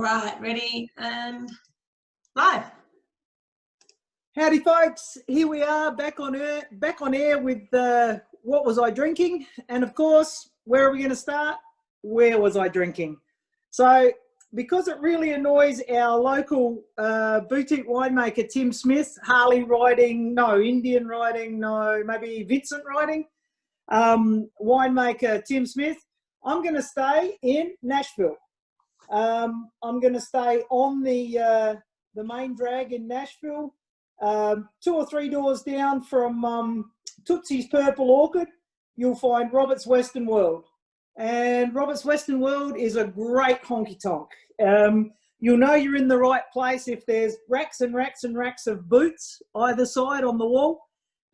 Right, ready and live. Howdy, folks. Here we are back on air with What Was I Drinking? And of course, where are we going to start? Where was I drinking? So, because it really annoys our local boutique winemaker, Tim Smith, Harley riding, no, Indian riding, no, maybe Vincent riding, winemaker Tim Smith, I'm going to stay in Nashville. I'm going to stay on the main drag in Nashville, 2 or 3 doors down from Tootsie's Purple Orchid. You'll find Robert's Western World, and Robert's Western World is a great honky tonk. You'll know you're in the right place if there's racks and racks and racks of boots either side on the wall,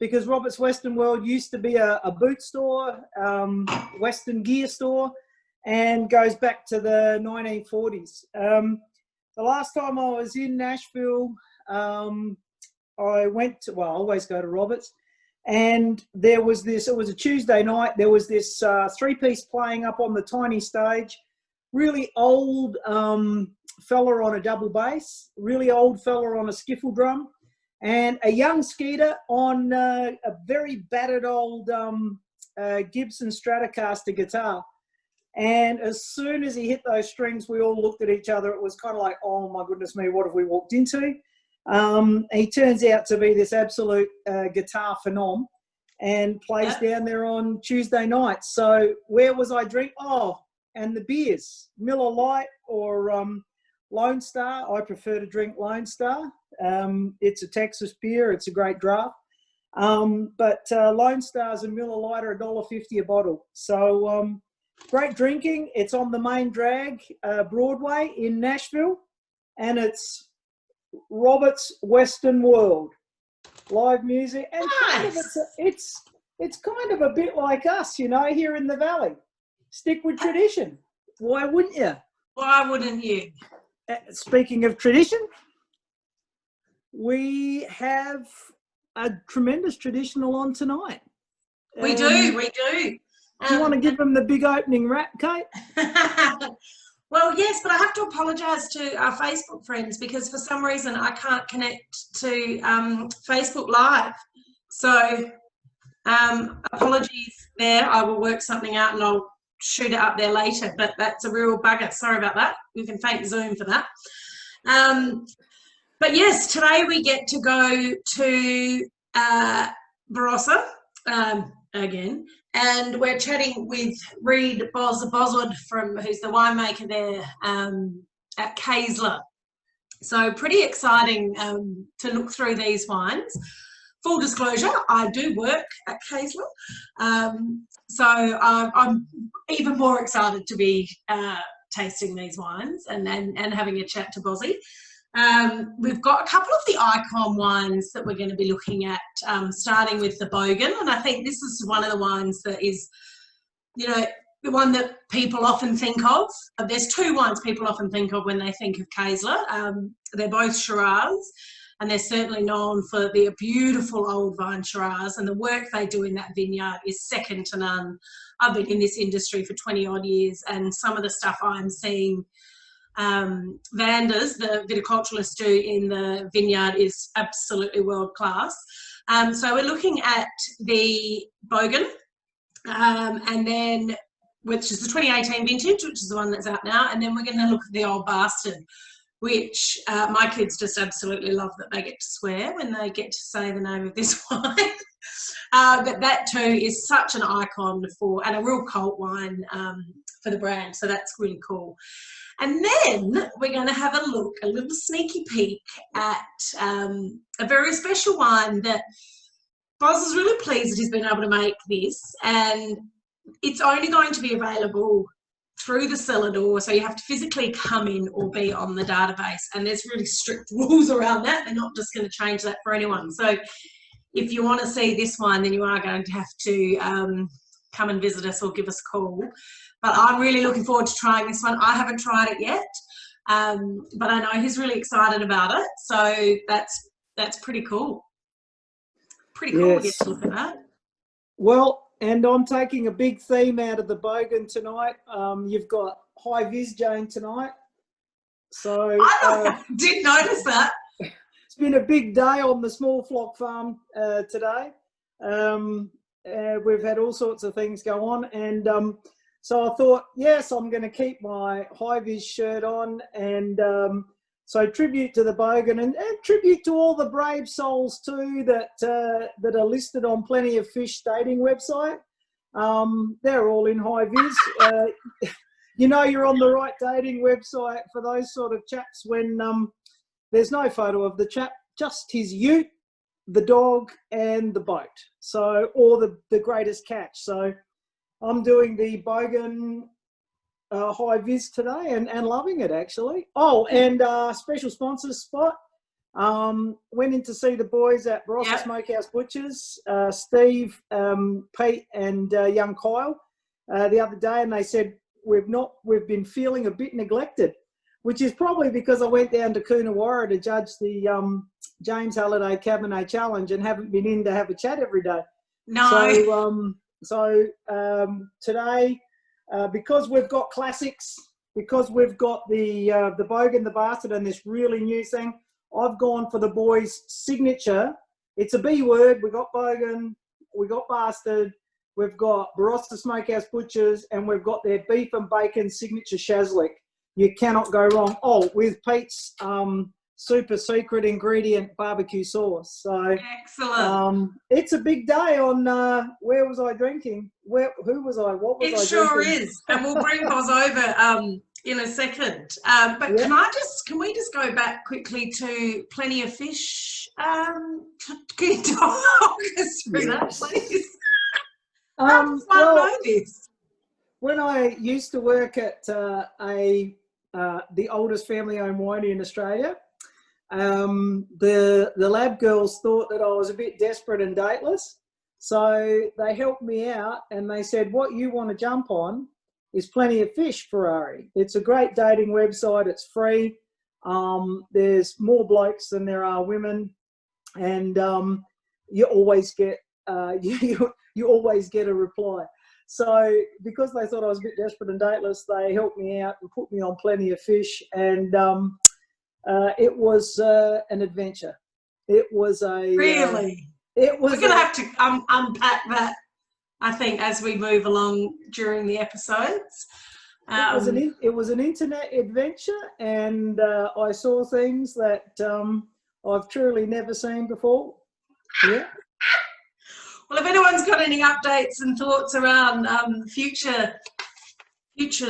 because Robert's Western World used to be a boot store, Western gear store, and goes back to the 1940s. The last time I was in Nashville, I went to, well, I always go to Robert's, and there was this, it was a Tuesday night, there was this three-piece playing up on the tiny stage, really old fella on a double bass, really old fella on a skiffle drum, and a young Skeeter on a very battered old Gibson Stratocaster guitar. And as soon as he hit those strings, we all looked at each other. It was kind of like, oh my goodness me, what have we walked into? He turns out to be this absolute guitar phenom and plays down there on Tuesday nights. So where was I drink? Oh, and the beers, Miller Lite or Lone Star. I prefer to drink Lone Star. It's a Texas beer. It's a great draft. But Lone Stars and Miller Lite are $1.50 a bottle. So great drinking. It's on the main drag, Broadway in Nashville, and it's Robert's Western World, live music, and kind of it's kind of a bit like us, you know, here in the valley. Stick with tradition. Why wouldn't you? Why wouldn't you? Speaking of tradition, we have a tremendous traditional on tonight. We do. Do you want to give them the big opening rap, Kate? Well, yes, but I have to apologise to our Facebook friends because for some reason I can't connect to Facebook Live. So apologies there. I will work something out and I'll shoot it up there later, but that's a real bugger. Sorry about that. You can thank Zoom for that. But yes, today we get to go to Barossa again. And we're chatting with Reid Bosward, who's the winemaker there at Kaesler. So pretty exciting to look through these wines. Full disclosure, I do work at Kaesler. So I'm even more excited to be tasting these wines and having a chat to Bozzy. We've got a couple of the icon wines that we're going to be looking at, starting with the Bogan, and I think this is one of the wines that is, you know, the one that people often think of. There's two wines people often think of when they think of Kaesler. They're both Shiraz, and they're certainly known for their beautiful old vine Shiraz, and the work they do in that vineyard is second to none. I've been in this industry for 20 odd years, and some of the stuff I'm seeing Vanders, the viticulturalists, do in the vineyard is absolutely world class. So we're looking at the Bogan, and then, which is the 2018 vintage, which is the one that's out now, and then we're going to look at the Old Bastard, which my kids just absolutely love that they get to swear when they get to say the name of this wine. But that too is such an icon and a real cult wine for the brand, so that's really cool. And then we're going to have a little sneaky peek at a very special wine that Boz is really pleased that he's been able to make this, and it's only going to be available through the cellar door, so you have to physically come in or be on the database, and there's really strict rules around that. They're not just going to change that for anyone. So if you want to see this wine, then you are going to have to come and visit us or give us a call. But I'm really looking forward to trying this one. I haven't tried it yet, but I know he's really excited about it. So that's pretty cool. Pretty cool. Yes. To get to look at that. Well, and I'm taking a big theme out of the Bogan tonight. You've got high vis, Jane, tonight. So I did notice that. it's been a big day on the small flock farm today. We've had all sorts of things go on, and so I thought, yes, I'm going to keep my high-vis shirt on, and so tribute to the bogan, and tribute to all the brave souls too that are listed on Plenty of Fish dating website. They're all in high-vis. You know you're on the right dating website for those sort of chaps when there's no photo of the chap, just his ute, the dog, and the boat. So, or the greatest catch. So I'm doing the bogan high vis today and loving it, actually. Oh, and special sponsors spot. Went in to see the boys at Barossa Smokehouse Butchers, Steve, Pete, and young Kyle the other day, and they said we've been feeling a bit neglected, which is probably because I went down to Coonawarra to judge the James Halliday Cabernet Challenge and haven't been in to have a chat every day. No. So today, because we've got classics, because we've got the bogan, the bastard, and this really new thing, I've gone for the boys' signature. It's a B word. We got bogan, we got bastard, we've got Barossa Smokehouse Butchers, and we've got their beef and bacon signature shazlik. You cannot go wrong. Oh, with Pete's super secret ingredient barbecue sauce. So excellent. It's a big day on where was I drinking? Who was I? What was I drinking? It sure is. And we'll bring Boz over in a second. But yeah. Can we just go back quickly to Plenty of Fish? Can you talk us through that, please? When I used to work at the oldest family-owned winery in Australia, the lab girls thought that I was a bit desperate and dateless, so they helped me out and they said, what you want to jump on is Plenty of Fish, Ferrari. It's a great dating website. It's free. There's more blokes than there are women, and you always get you always get a reply. So because they thought I was a bit desperate and dateless, they helped me out and put me on Plenty of Fish, and it was an adventure. It was a really. It was. We're going to have to unpack that, I think, as we move along during the episodes. It was an internet adventure, and I saw things that I've truly never seen before. Yeah. Well, if anyone's got any updates and thoughts around future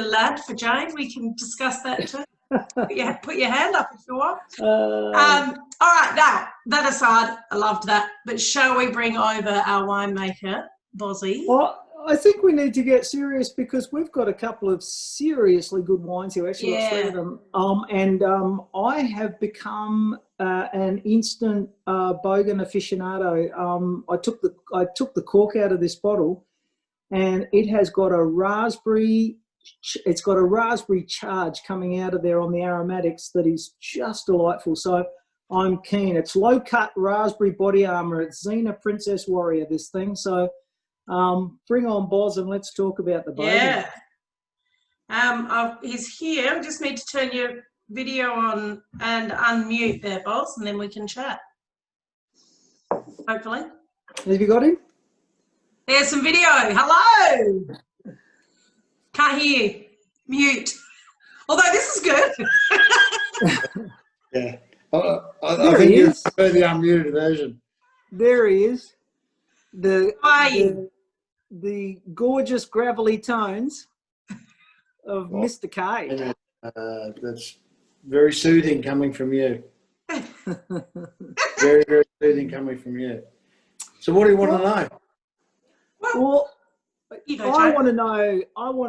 lad for Jane, we can discuss that too. Put your hand up if you want. All right, now, that aside, I loved that. But shall we bring over our winemaker, Bozzy? Well, I think we need to get serious because we've got a couple of seriously good wines here. Actually, got three of them. I have become an instant bogan aficionado. I took the cork out of this bottle, and it has got a raspberry. It's got a raspberry charge coming out of there on the aromatics that is just delightful. So I'm keen. It's low cut raspberry body armor. It's Xena Princess Warrior, this thing. So bring on Boz and let's talk about the bogan. Yeah. He's here. I just need to turn your video on and unmute there, Boz, and then we can chat. Hopefully. Have you got him? There's some video. Hello. Can't hear you. Mute. Although this is good. Yeah. I think you prefer the unmuted version. There he is. The gorgeous gravelly tones of Mr. K. That's very soothing coming from you. Very, very soothing coming from you. So what do you want to know? Well, I want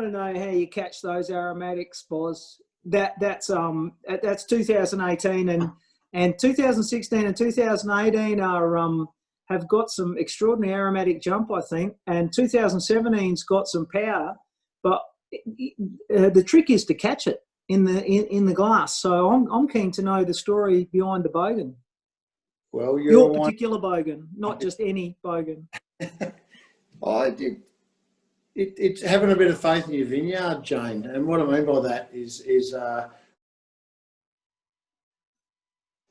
to know how you catch those aromatics, Boz. That's 2018 and 2016 and 2018 are have got some extraordinary aromatic jump, I think, and 2017's got some power, but the trick is to catch it in the glass. So I'm keen to know the story behind the bogan. Well, your particular bogan, not just any bogan. It's having a bit of faith in your vineyard, Jane. And what I mean by that is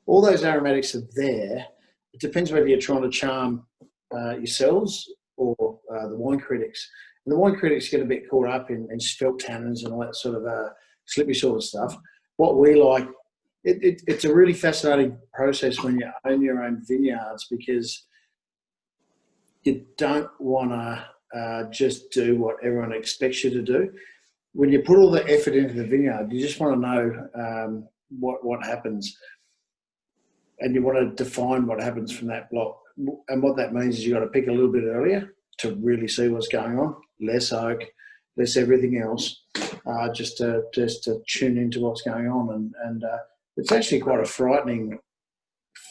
all those aromatics are there. It depends whether you're trying to charm yourselves or the wine critics. And the wine critics get a bit caught up in spelt tannins and all that sort of slippy sort of stuff. What we like, it's a really fascinating process when you own your own vineyards, because you don't want to just do what everyone expects you to do. When you put all the effort into the vineyard, you just want to know what happens, and you want to define what happens from that block. And what that means is you've got to pick a little bit earlier to really see what's going on. Less oak, less everything else, just to tune into what's going on. And it's actually quite a frightening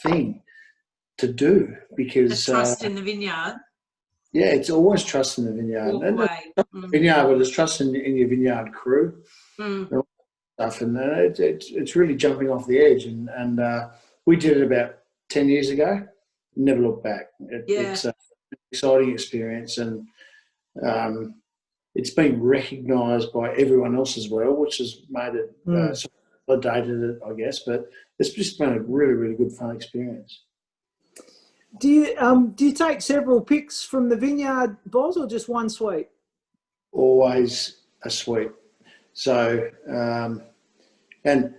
thing to do, because the trust in the vineyard. Yeah, it's always trust in the vineyard. Vineyard, well, there's trust in your vineyard crew. And all that stuff, and it's really jumping off the edge. And we did it about 10 years ago. Never looked back. It's an exciting experience, and it's been recognised by everyone else as well, which has made it validated it, I guess. But it's just been a really, really good fun experience. Do you take several picks from the vineyard, Boz, or just one suite? Always a suite. So, and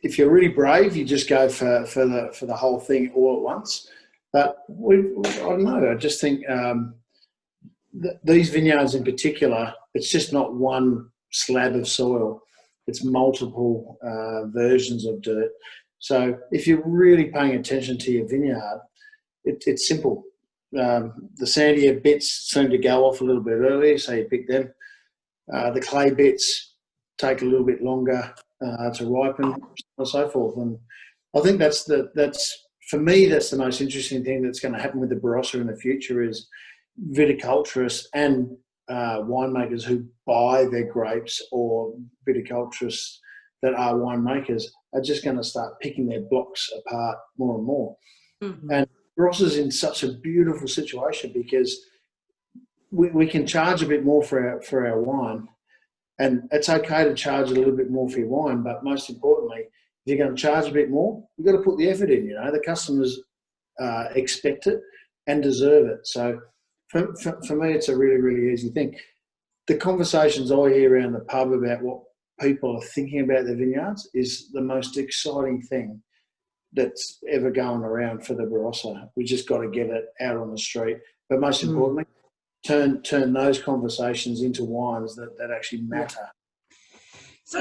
if you're really brave, you just go for the whole thing all at once. But I don't know. I just think these vineyards in particular, it's just not one slab of soil. It's multiple versions of dirt. So if you're really paying attention to your vineyard, it's simple. The sandier bits seem to go off a little bit earlier, so you pick them. The clay bits take a little bit longer to ripen, and so forth. And I think that's for me, that's the most interesting thing that's going to happen with the Barossa in the future, is viticulturists and winemakers who buy their grapes, or viticulturists that are winemakers, are just going to start picking their blocks apart more and more. And Barossa's in such a beautiful situation, because we can charge a bit more for our wine, and it's okay to charge a little bit more for your wine, but most importantly, if you're going to charge a bit more, you've got to put the effort in. You know, the customers expect it and deserve it. So for me, it's a really, really easy thing. The conversations I hear around the pub about what people are thinking about their vineyards is the most exciting thing that's ever going around for the Barossa. We just got to get it out on the street. But most importantly, turn those conversations into wines that actually matter. So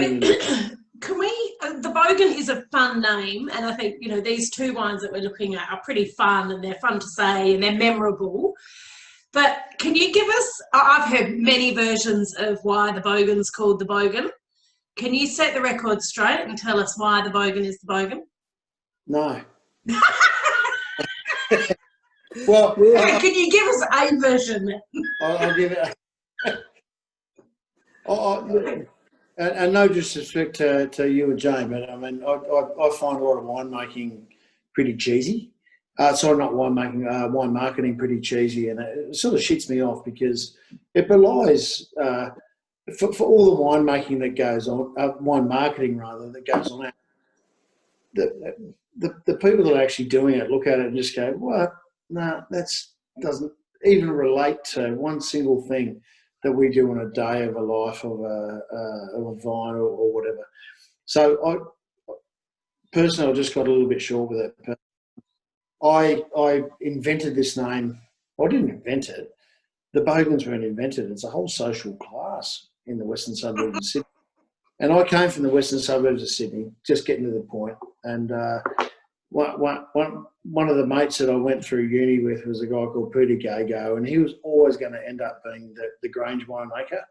can we, the Bogan is a fun name, and I think, you know, these two wines that we're looking at are pretty fun, and they're fun to say, and they're memorable. But can you give us, I've heard many versions of why the Bogan's called the Bogan. Can you set the record straight and tell us why the Bogan is the Bogan? No. Well, can you give us a version? I'll give it. And no disrespect to you and Jane, but I mean, I find a lot of winemaking pretty cheesy. Sorry, not winemaking, wine marketing pretty cheesy, and it sort of shits me off, because it belies for all the winemaking that goes on, wine marketing rather, that goes on. The people that are actually doing it look at it and just go, "What? No, that doesn't even relate to one single thing that we do on a day of a life of a vine or whatever." So I personally, I just got a little bit short with it. But I invented this name. I didn't invent it. The Bogans weren't invented. It's a whole social class in the western suburbs of Sydney. And I came from the western suburbs of Sydney, just getting to the point. And one of the mates that I went through uni with was a guy called Peter Gago, and he was always going to end up being the Grange winemaker.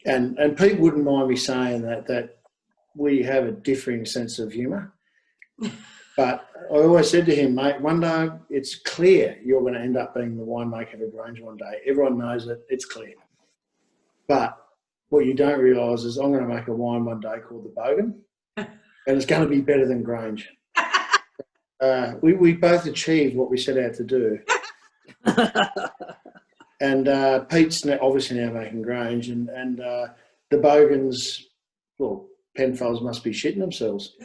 And Pete wouldn't mind me saying that we have a differing sense of humour. But I always said to him, mate, one day it's clear you're going to end up being the winemaker of a Grange one day. Everyone knows it. It's clear. But what you don't realise is I'm going to make a wine one day called the Bogan, and it's going to be better than Grange. We both achieved what we set out to do. And Pete's obviously now making Grange, and the Bogans, well, Penfolds must be shitting themselves.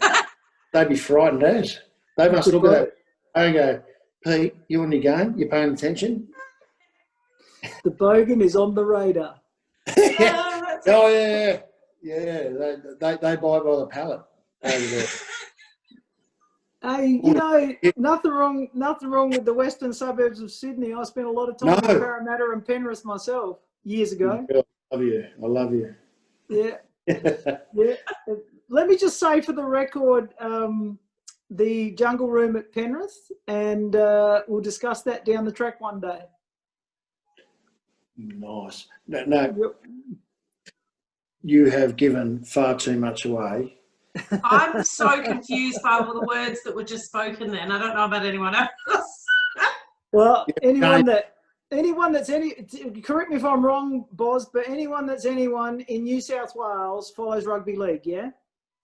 they'd be frightened as. They must Good look at bloke. that and go, Pete, you on your game? You paying attention? The bogan is on the radar. Yeah. Oh, yeah. Yeah, they buy by the pallet over there. Hey, you know, nothing wrong with the western suburbs of Sydney. I spent a lot of time in Parramatta and Penrith myself years ago. I love you. Yeah. Yeah. Let me just say for the record, the jungle room at Penrith, and we'll discuss that down the track one day. Nice. No, you have given far too much away. I'm so confused by all the words that were just spoken then. I don't know about anyone else. Well, anyone that's correct me if I'm wrong, Boz, but anyone that's anyone in New South Wales follows rugby league, yeah?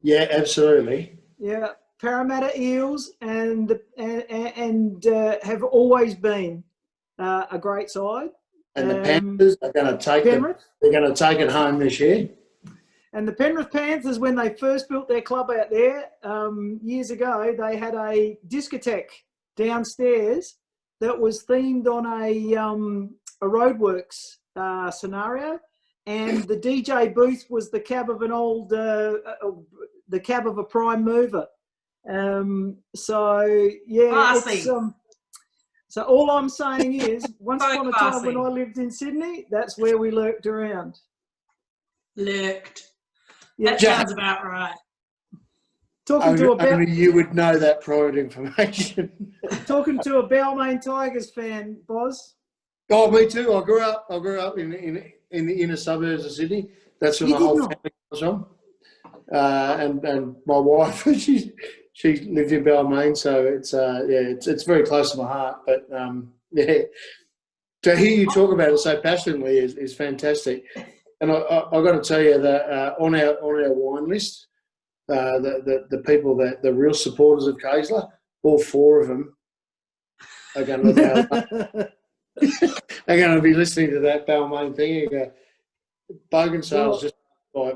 Yeah, absolutely. Yeah, Parramatta Eels and have always been a great side. And the Panthers are going to take it. They're going to take it home this year. And the Penrith Panthers, when they first built their club out there years ago, they had a discotheque downstairs that was themed on a roadworks scenario, and the DJ booth was the cab of an old, the cab of a prime mover. So yeah, it's, so all I'm saying is, once upon a time when I lived in Sydney, that's where we lurked around. Lurked. Yeah. That sounds about right. Only you would know that private information. Talking to a Balmain Tigers fan, Boz. Oh, me too. I grew up in the inner suburbs of Sydney. That's where my whole family was from. And my wife, she lived in Balmain, so it's very close to my heart. But yeah, to hear you talk about it so passionately is fantastic. And I've got to tell you that on our wine list, the people the real supporters of Kaesler, all four of them are going to are going to be listening to that Balmain thing and go, Bogan sales just by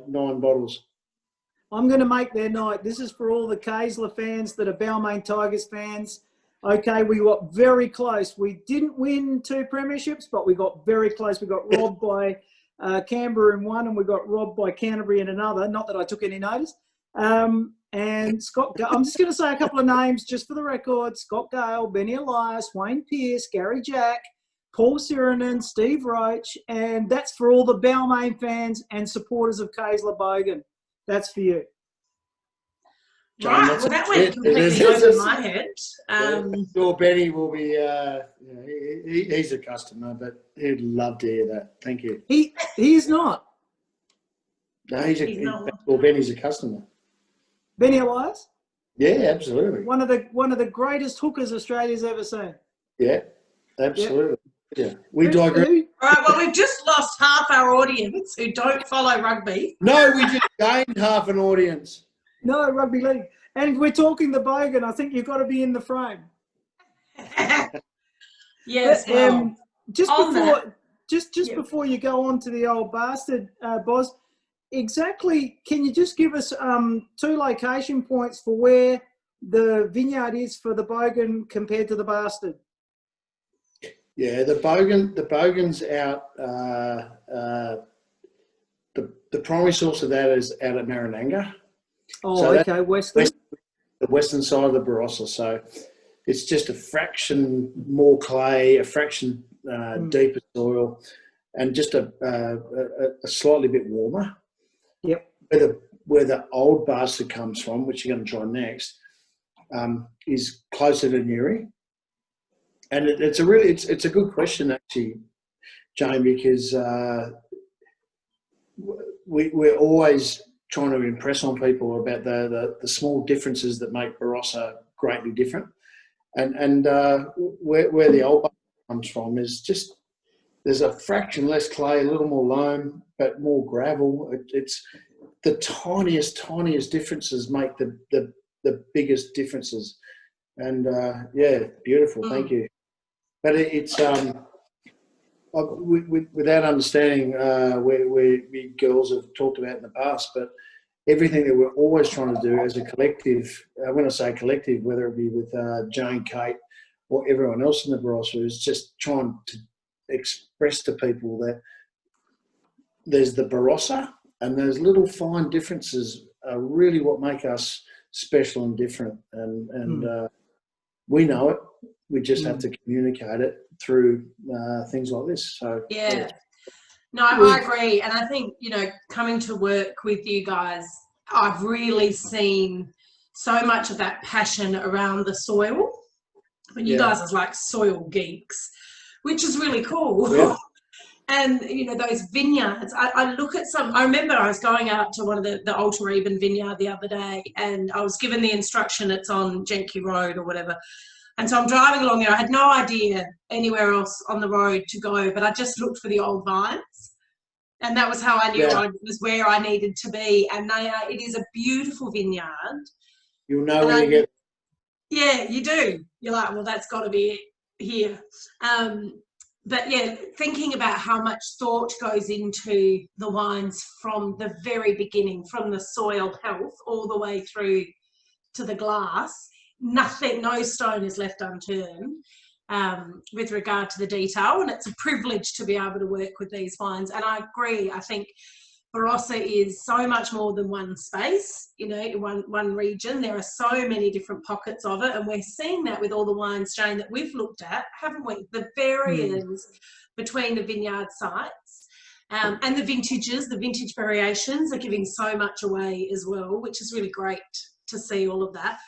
9 bottles. I'm going to make their night. This is for all the Kaesler fans that are Balmain Tigers fans. Okay, we got very close. We didn't win 2 premierships, but we got very close. We got robbed by Canberra in one, and we got robbed by Canterbury in another. Not that I took any notice. And Scott, I'm just going to say a couple of names just for the record: Scott Gale, Benny Elias, Wayne Pearce, Gary Jack, Paul Sirenen, Steve Roach, and that's for all the Balmain fans and supporters of Kaesler Bogan. That's for you. Right, well, that went completely over my head. Sure, Benny will be, he's a customer, but he'd love to hear that. Thank you. He's not. No, Benny's a customer. Benny Elias? Yeah, absolutely. One of the greatest hookers Australia's ever seen. Yeah, absolutely. Yeah, we digress. All right, well, we've just lost half our audience who don't follow rugby. No, we just gained half an audience. No, rugby league. And we're talking the Bogan. I think you've got to be in the frame. Yes, well, before you go on to the old bastard, Boz, exactly, can you just give us 2 location points for where the vineyard is for the Bogan compared to the bastard? Yeah, the Bogan's out. The primary source of that is out at Marananga. Oh, so okay, the western side of the Barossa. So it's just a fraction more clay, a fraction deeper soil, and just a slightly bit warmer. Yep. Where the old bastard comes from, which you're going to try next, is closer to Newry. And it's a good question actually, Jane, because we're always trying to impress on people about the small differences that make Barossa greatly different, and where the old comes from is just there's a fraction less clay, a little more loam, but more gravel. It's the tiniest differences make the biggest differences, and yeah, beautiful. Thank you. But it's without understanding where we girls have talked about in the past, but everything that we're always trying to do as a collective, when I say collective, whether it be with Jane, Kate, or everyone else in the Barossa, is just trying to express to people that there's the Barossa, and those little fine differences are really what make us special and different. And we know it. We just have to communicate it through things like this. So yeah. No, I agree. And I think, you know, coming to work with you guys, I've really seen so much of that passion around the soil. But you guys are like soil geeks, which is really cool. Yeah. And, you know, those vineyards, I look at some, I remember I was going out to one of the Alter vineyard the other day, and I was given the instruction it's on Jenke Road or whatever. And so I'm driving along there. I had no idea anywhere else on the road to go, but I just looked for the old vines. And that was how I knew I was where I needed to be. And it is a beautiful vineyard. You'll know when you get. Yeah, you do. You're like, well, that's got to be it here. But yeah, thinking about how much thought goes into the wines from the very beginning, from the soil health all the way through to the glass, no stone is left unturned with regard to the detail. And it's a privilege to be able to work with these wines. And I agree. I think Barossa is so much more than one space, you know, one region. There are so many different pockets of it, and we're seeing that with all the wines, Jane, that we've looked at, haven't we? The variants between the vineyard sites and the vintages, the vintage variations are giving so much away as well, which is really great to see all of that.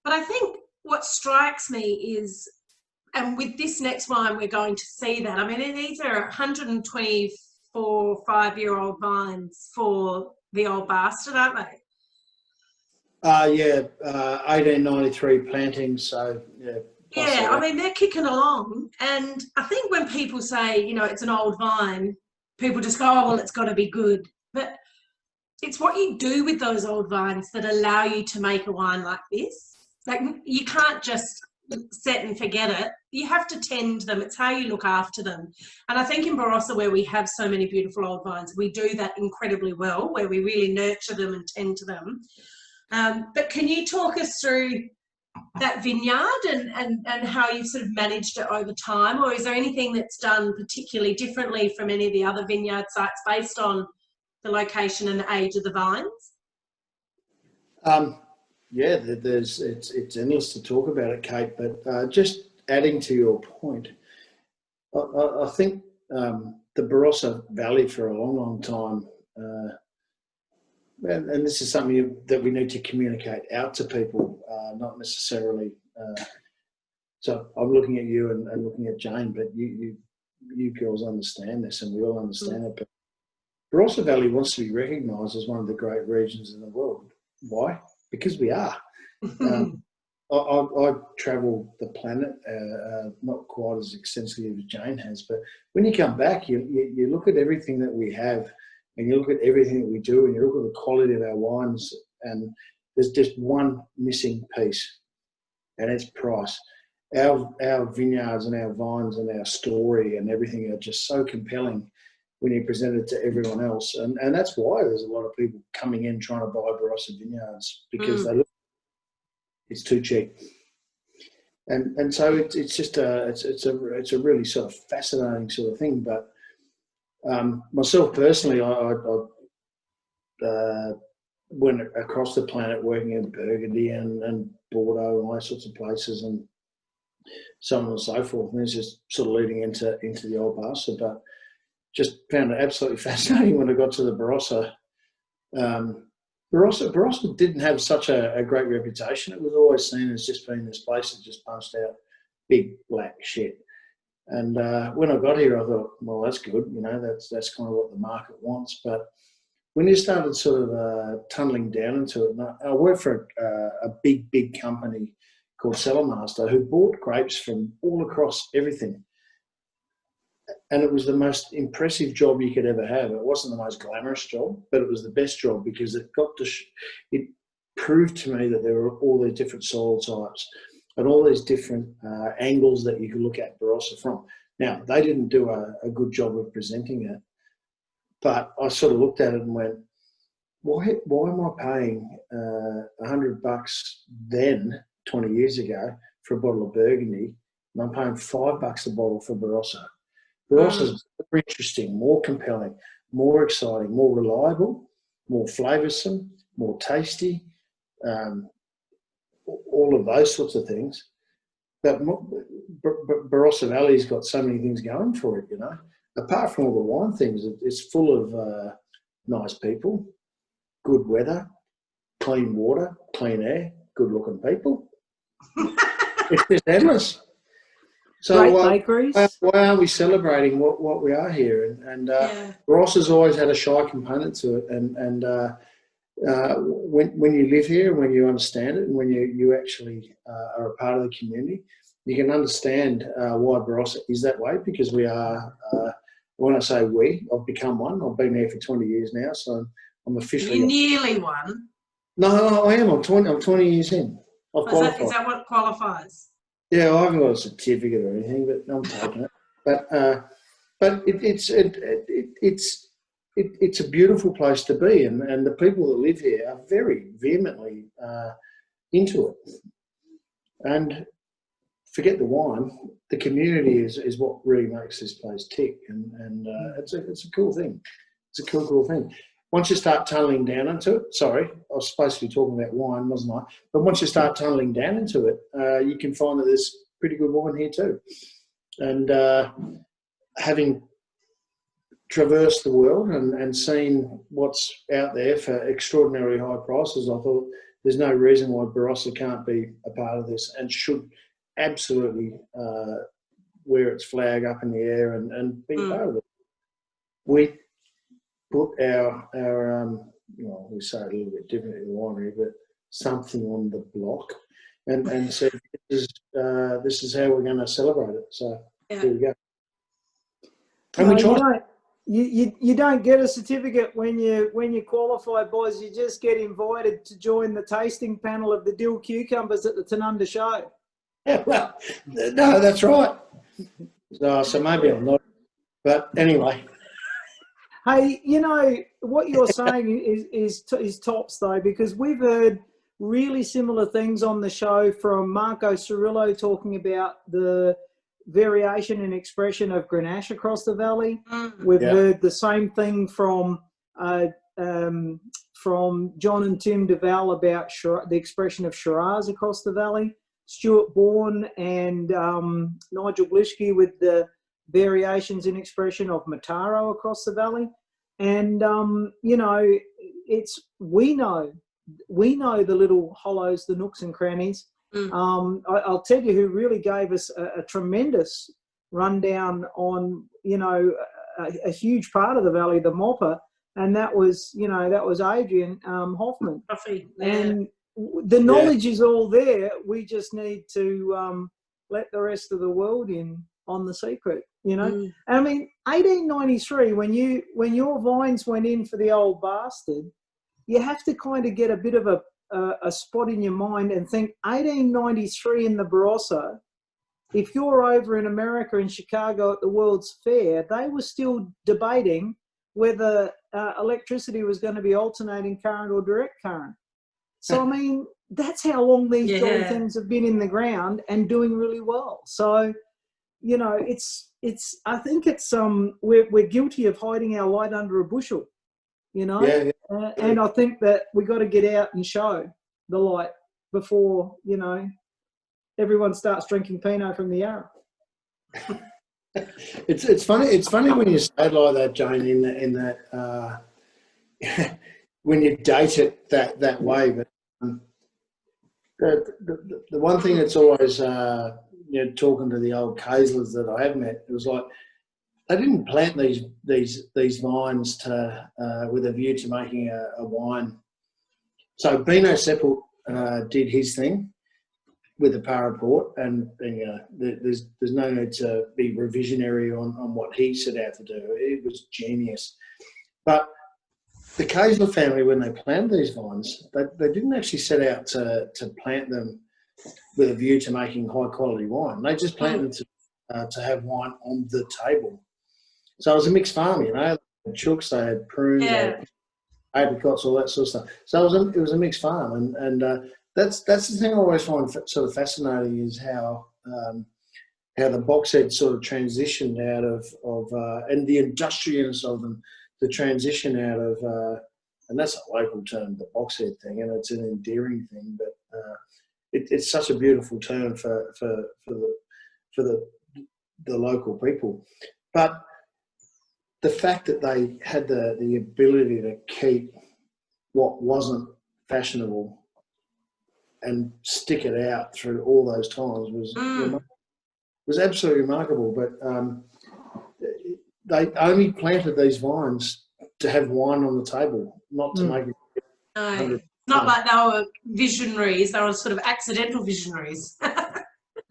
But I think what strikes me is, and with this next wine, we're going to see that. I mean, these are 124 5-year-old vines for the Old Bastard, aren't they? 1893 plantings. So yeah. I mean, they're kicking along, and I think when people say, you know, it's an old vine, people just go, oh well, it's got to be good. But it's what you do with those old vines that allow you to make a wine like this. Like, you can't just set and forget it. You have to tend them. It's how you look after them. And I think in Barossa, where we have so many beautiful old vines, we do that incredibly well, where we really nurture them and tend to them. But can you talk us through that vineyard and how you've sort of managed it over time? Or is there anything that's done particularly differently from any of the other vineyard sites based on the location and the age of the vines? Yeah, it's endless to talk about it, Kate, but just adding to your point, I think the Barossa Valley for a long, long time, and this is something that we need to communicate out to people, not necessarily, so I'm looking at you and looking at Jane, but you girls understand this, and we all understand it, but Barossa Valley wants to be recognised as one of the great regions in the world. Why? Because we are. I travel the planet, not quite as extensively as Jane has, but when you come back, you look at everything that we have, and you look at everything that we do, and you look at the quality of our wines, and there's just one missing piece, and it's price. Our vineyards and our vines and our story and everything are just so compelling when you present it to everyone else. And that's why there's a lot of people coming in trying to buy Barossa vineyards, because they look, it's too cheap. And so it's just it's a really sort of fascinating sort of thing. But myself personally, I went across the planet working in Burgundy and Bordeaux and all those sorts of places, and so on and so forth. And it's just sort of leading into the Old Bastard, but just found it absolutely fascinating when I got to the Barossa. Barossa didn't have such a great reputation. It was always seen as just being this place that just punched out big black shit. And when I got here, I thought, well, that's good. You know, that's kind of what the market wants. But when you started sort of tunneling down into it, and I worked for a big company called Cellarmaster, who bought grapes from all across everything. And it was the most impressive job you could ever have. It wasn't the most glamorous job, but it was the best job, because it got to it proved to me that there were all these different soil types and all these different angles that you could look at Barossa from. Now, they didn't do a good job of presenting it, but I sort of looked at it and went, why am I paying $100 then, 20 years ago, for a bottle of Burgundy, and I'm paying $5 a bottle for Barossa? Barossa's more interesting, more compelling, more exciting, more reliable, more flavoursome, more tasty, all of those sorts of things. But Barossa Valley's got so many things going for it, you know. Apart from all the wine things, it's full of nice people, good weather, clean water, clean air, good-looking people. It's just endless. So why aren't we celebrating what we are here? And Barossa's always had a shy component to it. And when you live here and when you understand it and when you actually are a part of the community, you can understand why Barossa is that way, because we are, when I say we, I've become one. I've been here for 20 years now, so I'm officially... You're nearly one. No, I am. I'm 20 years in. I've qualified. Is that what qualifies? Yeah, I haven't got a certificate or anything, but I'm taking it. But it's a beautiful place to be, and the people that live here are very vehemently into it. And forget the wine, the community is what really makes this place tick, and it's a cool thing. It's a cool thing. Once you start tunneling down into it, sorry, I was supposed to be talking about wine, wasn't I? But once you start tunneling down into it, you can find that there's pretty good wine here too. And having traversed the world and seen what's out there for extraordinarily high prices, I thought there's no reason why Barossa can't be a part of this and should absolutely wear its flag up in the air and be part of it. We put our well, we say it a little bit differently in the winery, but something on the block, and said this is how we're going to celebrate it. So here we go. And you don't get a certificate when you qualify, boys. You just get invited to join the tasting panel of the dill cucumbers at the Tanunda show. Yeah, well, no, that's right. So maybe I'm not, but anyway. Hey, you know, what you're saying is tops, though, because we've heard really similar things on the show from Marco Cirillo talking about the variation and expression of Grenache across the valley. We've heard the same thing from John and Tim Duval about the expression of Shiraz across the valley. Stuart Bourne and Nigel Glishke with the variations in expression of Mataro across the valley. And you know, we know the little hollows, the nooks and crannies. I'll tell you who really gave us a tremendous rundown on, you know, a huge part of the valley, the Mopper, and that was Adrian Hoffman. And the knowledge is all there. We just need to let the rest of the world in on the secret, you know. I mean, 1893, when your vines went in for the old bastard, you have to kind of get a bit of a spot in your mind and think 1893 in the Barossa. If you're over in America, in Chicago at the World's Fair, they were still debating whether electricity was going to be alternating current or direct current. So, I mean, that's how long these jolly things have been in the ground and doing really well. So, you know, I think it's we're guilty of hiding our light under a bushel, you know. And I think that we got to get out and show the light before, you know, everyone starts drinking Pinot from the Yarra. It's funny. It's funny when you say it like that, Jane. In that when you date it that way. But the one thing that's always you know, talking to the old Kaeslers that I have met, it was like they didn't plant these vines to with a view to making a wine. So Bino Seppelt did his thing with the Paraport, and there's no need to be revisionary on what he set out to do. It was genius. But the Kaesler family, when they planted these vines, they didn't actually set out to plant them with a view to making high quality wine. They just planted them to have wine on the table. So it was a mixed farm, you know. They had chooks, they had prunes, they had apricots, all that sort of stuff. So it was a mixed farm, and that's the thing I always find sort of fascinating is how the box head sort of transitioned out of and the industriousness of them, the transition out of, and that's a local term, the box head thing, and it's an endearing thing, but it's such a beautiful term for the local people. But the fact that they had the ability to keep what wasn't fashionable and stick it out through all those times was absolutely remarkable. But they only planted these vines to have wine on the table, not to make it. No, not like they were visionaries; they were sort of accidental visionaries.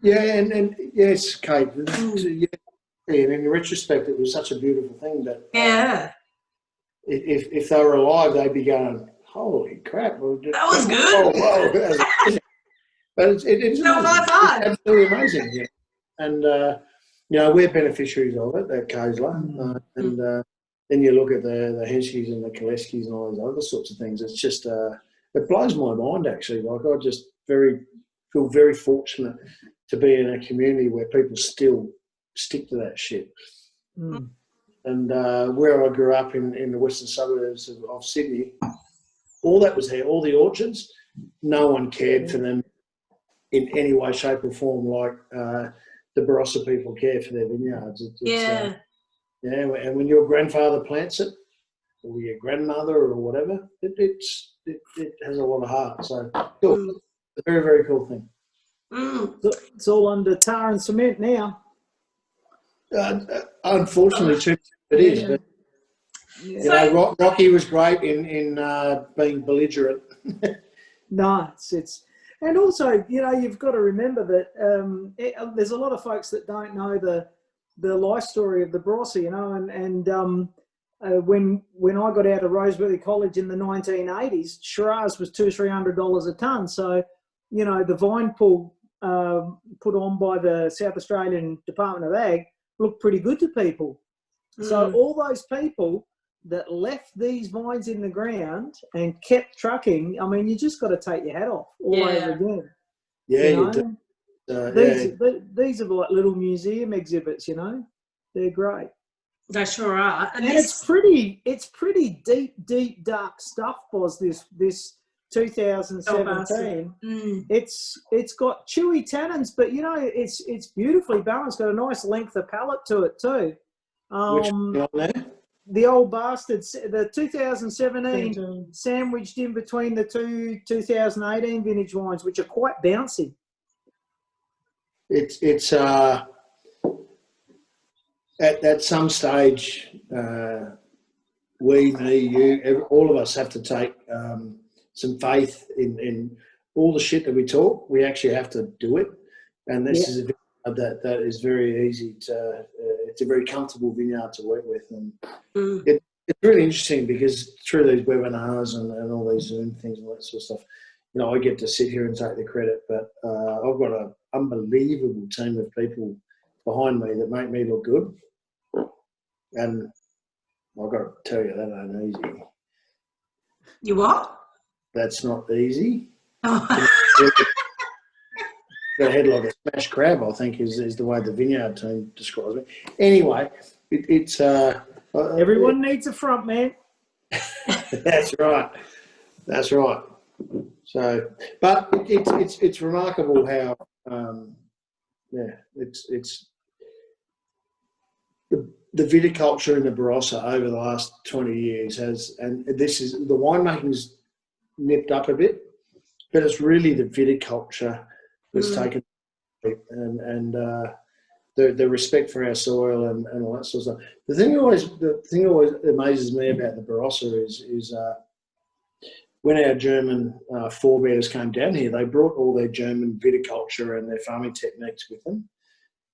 Yeah, and yes, Kate. Yeah, and in retrospect, it was such a beautiful thing. But if they were alive, they'd be going, "Holy crap! That was good." Whoa. But it's absolutely amazing. Yeah. And we're beneficiaries of it at Kaesler, and then you look at the Henschkes and the Kaleskis and all those other sorts of things. It's just it blows my mind actually. Like I just feel very fortunate to be in a community where people still stick to that shit. And where I grew up in the western suburbs of Sydney, all that was there, all the orchards. No one cared for them in any way, shape, or form like the Barossa people care for their vineyards. And when your grandfather plants it, or your grandmother, or whatever, it has a lot of heart. So cool. It's a very, very cool thing. It's all under tar and cement now. Unfortunately, too, it is. But Rocky was great in being belligerent. No, it's and also you've got to remember that there's a lot of folks that don't know the life story of the Barossa, and when I got out of Rosebery College in the 1980s, Shiraz was $200-300 a tonne. So the vine pull put on by the South Australian Department of Ag looked pretty good to people. So all those people that left these vines in the ground and kept trucking, I mean, you just got to take your hat off all over again. Yeah, you do. These are like little museum exhibits, They're great. They sure are. And it's pretty deep, dark stuff, Boz, this 2017. It's got chewy tannins, but it's beautifully balanced. Got a nice length of palate to it too. Which one there? The old bastards, the 2017 sandwiched in between the two 2018 vintage wines, which are quite bouncy. It's at some stage, we, me, you, all of us have to take some faith in all the shit that we talk. We actually have to do it, and this is a vineyard that is very easy to. It's a very comfortable vineyard to work with, and it's really interesting because through these webinars and all these Zoom things and all that sort of stuff, I get to sit here and take the credit, but I've got an unbelievable team of people behind me that make me look good, and I've got to tell you that ain't easy. You what? That's not easy. Got a head like a smashed crab, I think, is the way the vineyard team describes me. Anyway, it's everyone needs a front man. That's right. So, but it's remarkable how it's the viticulture in the Barossa over the last 20 years and this is the winemaking's nipped up a bit, but it's really the viticulture that's taken, and the respect for our soil and all that sort of stuff. The thing always amazes me about the Barossa is when our German forebears came down here, they brought all their German viticulture and their farming techniques with them,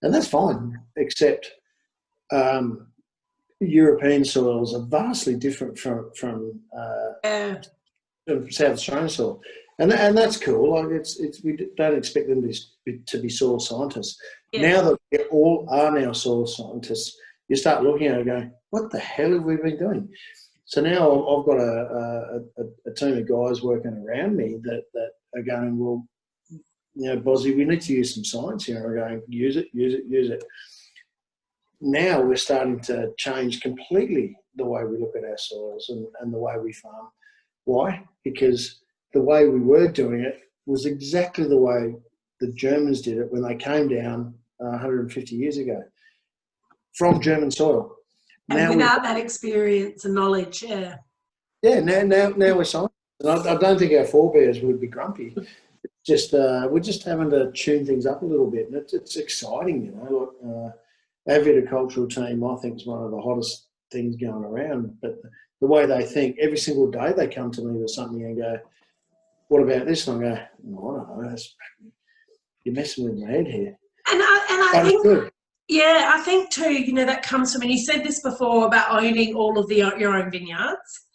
and that's fine, except European soils are vastly different from South Australian soil. And that's cool. Like we don't expect them to be soil scientists. Yeah. Now that we all are now soil scientists, you start looking at it and going, what the hell have we been doing? So now I've got a team of guys working around me that are going, well, Bossie, we need to use some science here. And we're going, use it, use it, use it. Now we're starting to change completely the way we look at our soils and the way we farm. Why? Because the way we were doing it was exactly the way the Germans did it when they came down 150 years ago from German soil. And now without that experience and knowledge, yeah. Yeah, now we're scientists. And I don't think our forebears would be grumpy. Just we're just having to tune things up a little bit, and it's exciting, Our viticultural team, I think, is one of the hottest things going around. But the way they think, every single day they come to me with something and go, "What about this?" And I go, "No, I don't know. You're messing with my head here." And I think, yeah, I think too, that comes from, and you said this before about owning all of your own vineyards.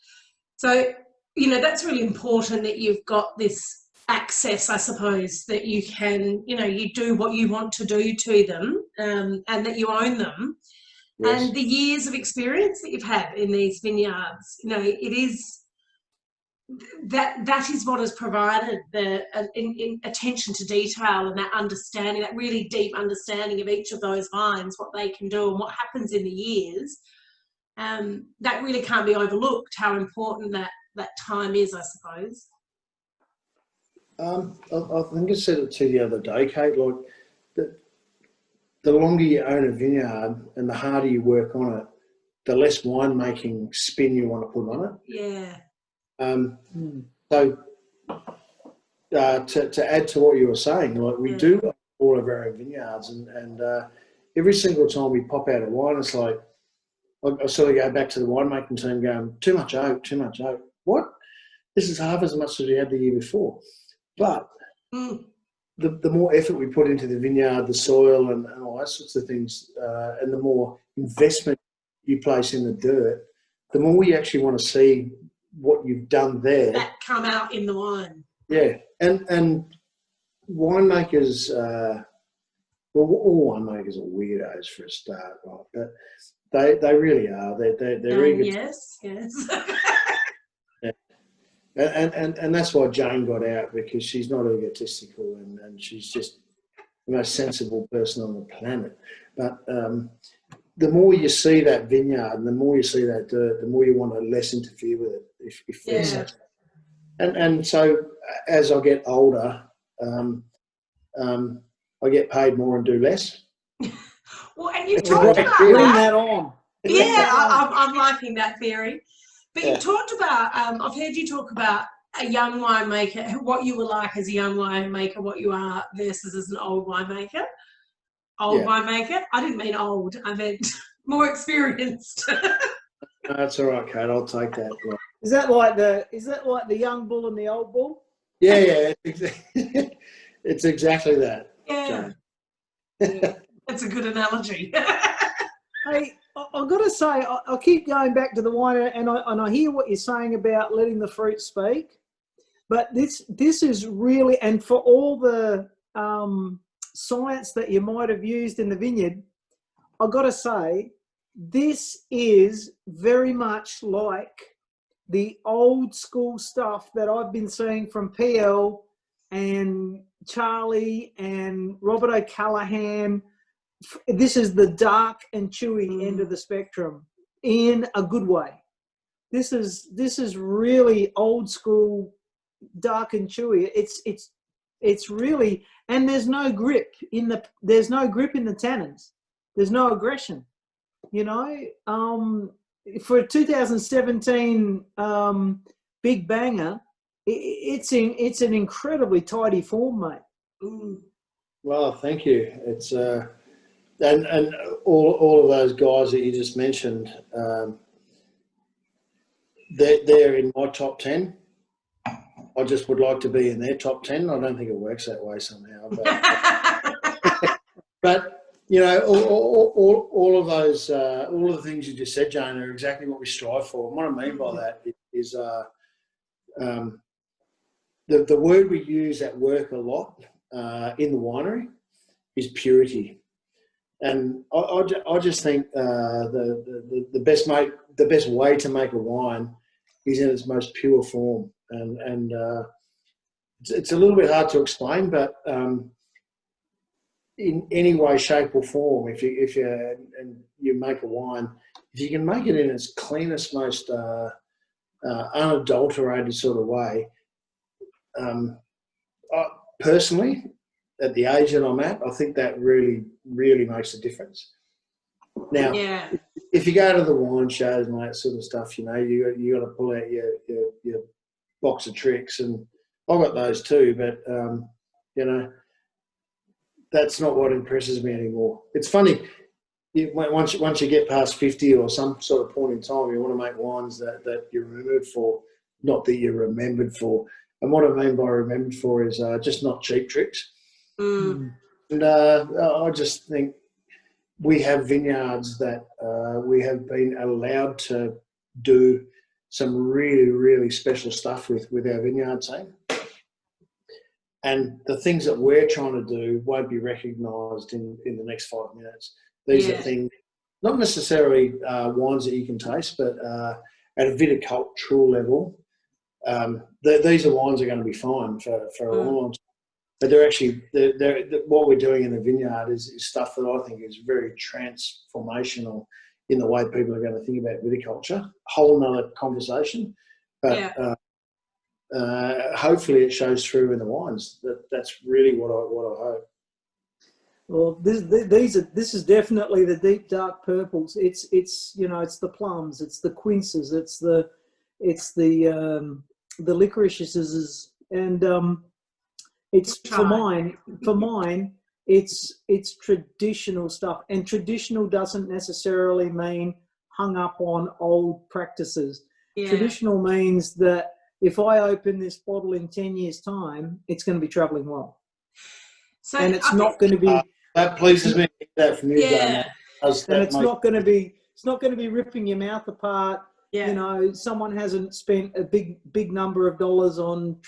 So, that's really important that you've got this access, I suppose, that you can, you do what you want to do to them, and that you own them. Yes. And the years of experience that you've had in these vineyards, it is that is what has provided the attention to detail and that understanding, that really deep understanding of each of those vines, what they can do and what happens in the years. That really can't be overlooked, how important that time is, I suppose. I think I said it to you the other day, Kate, like the longer you own a vineyard and the harder you work on it, the less winemaking spin you want to put on it. Yeah. So to add to what you were saying, like we do all of our own vineyards, and every single time we pop out a wine, it's like I sort of go back to the winemaking team going, too much oak, too much oak. What? This is half as much as we had the year before. But the more effort we put into the vineyard, the soil, and all that sorts of things, and the more investment you place in the dirt, the more you actually want to see what you've done there. That come out in the wine. Yeah, and winemakers, all winemakers are weirdos for a start, right? But they really are. They're eager. Yes. Yeah. And that's why Jane got out, because she's not egotistical and she's just the most sensible person on the planet. But the more you see that vineyard and the more you see that dirt, the more you want to less interfere with it. If there's such. And so as I get older, I get paid more and do less. Well, and you've talked about bring that on. Yeah, I'm liking that theory. But you talked about, I've heard you talk about a young winemaker, what you were like as a young winemaker, what you are versus as an old winemaker. Winemaker? I didn't mean old, I meant more experienced. That's all right, Kate, I'll take that. Right. Is that like the young bull and the old bull? Yeah, it's exactly that. Yeah. That's a good analogy. Hey, I've got to say, I keep going back to the wine, and I hear what you're saying about letting the fruit speak. But this is really, and for all the science that you might have used in the vineyard, I've got to say, this is very much like the old school stuff that I've been seeing from PL and Charlie and Robert O'Callaghan. This is the dark and chewy end of the spectrum in a good way. This is really old school, dark and chewy. It's really, and there's no grip in the tannins. There's no aggression. For a 2017 Big Banger, it's an incredibly tidy form, mate. Well, thank you. It's and all of those guys that you just mentioned, they're in my top 10. I just would like to be in their top 10. I don't think it works that way somehow. But all of those, all of the things you just said, Jane, are exactly what we strive for. And what I mean by that is the word we use at work a lot in the winery is purity. And I just think the the best way to make a wine is in its most pure form, and it's a little bit hard to explain, but in any way, shape, or form, if you make a wine, if you can make it in its cleanest, most unadulterated sort of way, personally, at the age that I'm at, I think that really, really makes a difference. Now, if you go to the wine shows and that sort of stuff, you got to pull out your box of tricks, and I've got those too. But that's not what impresses me anymore. It's funny, once you get past 50 or some sort of point in time, you want to make wines that you're remembered for, not that you're remembered for. And what I mean by remembered for is just not cheap tricks. And I just think we have vineyards that we have been allowed to do some really, really special stuff with our vineyard team. And the things that we're trying to do won't be recognised in the next 5 minutes. These are things, not necessarily wines that you can taste, but at a viticultural level, these are wines that are going to be fine for a long time. But they're actually, what we're doing in the vineyard is stuff that I think is very transformational in the way people are going to think about viticulture. Whole nother conversation. But hopefully it shows through in the wines. That's really what I hope. Well, this is definitely the deep dark purples. It's it's the plums, it's the quinces, it's the licorices, and it's for mine. It's traditional stuff, and traditional doesn't necessarily mean hung up on old practices. Yeah. Traditional means that if I open this bottle in 10 years' time, it's going to be travelling well. So, and it's not going to be. That pleases me. That from you, and it's not going to be ripping your mouth apart. Yeah. Someone hasn't spent a big number of dollars on a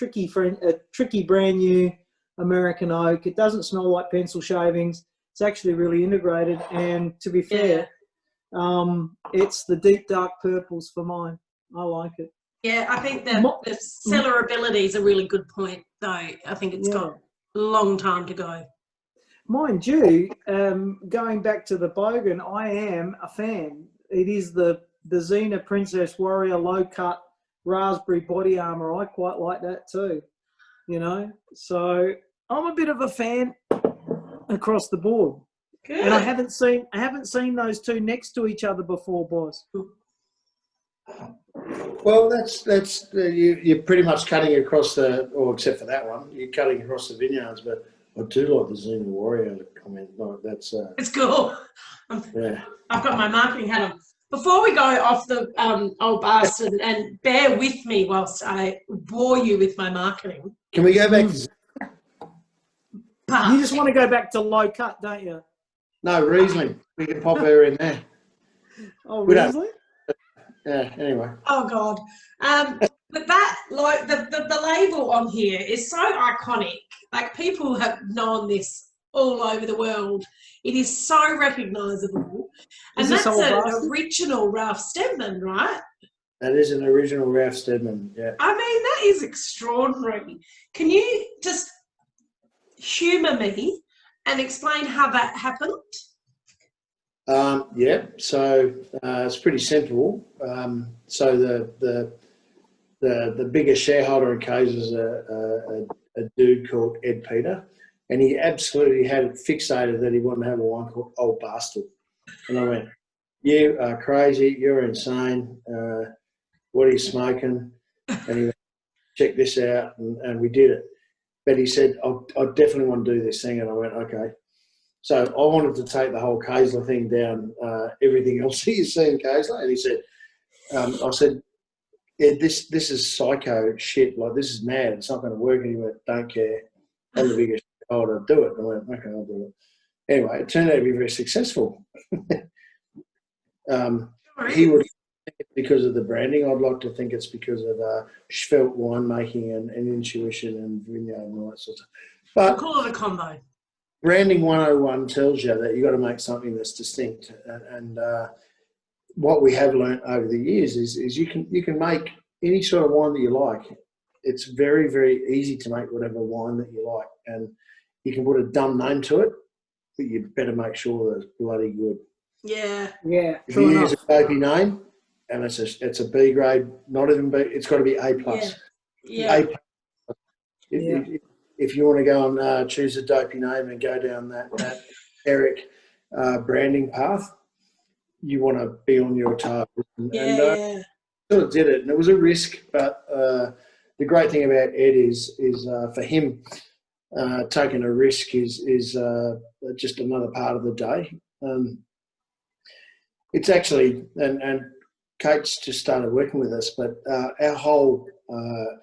tricky brand new American oak. It doesn't smell like pencil shavings. It's actually really integrated. And to be fair, it's the deep dark purples for mine. I like it. Yeah, I think that the cellarability is a really good point, though. I think it's got a long time to go. Mind you, going back to the Bogan, I am a fan. It is the Xena Princess Warrior low cut raspberry body armor. I quite like that too. So I'm a bit of a fan across the board. Good. And I haven't seen those two next to each other before, boss. Well, that's you're pretty much cutting across except for that one, you're cutting across the vineyards. But I do like the Xena Warrior comment. Like that's it's cool. Yeah, I've got my marketing hat on. Before we go off the old bastard, and bear with me whilst I bore you with my marketing. Can we go back? You just want to go back to low cut, don't you? No, Riesling. We can pop her in there. Oh, Riesling? Yeah. Anyway. Oh God. But that the label on here is so iconic. Like people have known this all over the world. It is so recognisable. And that's an original Ralph Steadman, right? That is an original Ralph Steadman, yeah. I mean, that is extraordinary. Can you just humour me and explain how that happened? Yeah, so it's pretty simple. So the biggest shareholder in Kaesler is a dude called Ed Peter, and he absolutely had it fixated that he wanted to have a wine called Old Bastard. And I went, "You are crazy, you're insane, what are you smoking?" And he went, "Check this out," and we did it. But he said, I definitely want to do this thing, and I went, "Okay." So I wanted to take the whole Kaesler thing down, everything else that you see in Kaesler, and he said, I said, "Yeah, this is psycho shit, like this is mad, it's not going to work." And he went, "Don't care, I'm the biggest shareholder, do it." And I went, "Okay, I'll do it." Anyway, it turned out to be very successful. He would think it's because of the branding. I'd like to think it's because of Schvelt winemaking and intuition and vineyard and all that sort of stuff. But we'll call it a combo. Branding 101 tells you that you've got to make something that's distinct. And what we have learnt over the years is you can make any sort of wine that you like. It's very, very easy to make whatever wine that you like, and you can put a dumb name to it, but you better make sure that it's bloody good. Yeah. Yeah. If you use a dopey name and it's a B grade, not even B, it's got to be A plus. Yeah. A plus. If you want to go and choose a dopey name and go down that Eric branding path, you want to be on your target. And sort of did it, and it was a risk, but the great thing about Ed is for him, taking a risk is just another part of the day. It's actually, and Kate's just started working with us, but our whole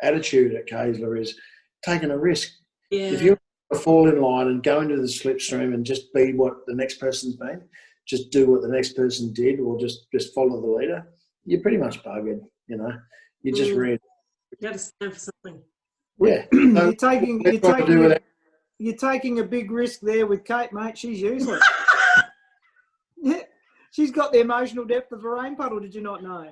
attitude at Kaesler is taking a risk. Yeah. If you want to fall in line and go into the slipstream and just be what the next person's been, just do what the next person did, or just follow the leader, you're pretty much buggered, you know. You just read. You got to stand for something. Yeah. So you're taking a big risk there with Kate, mate. She's useless. She's got the emotional depth of a rain puddle. Did you not know?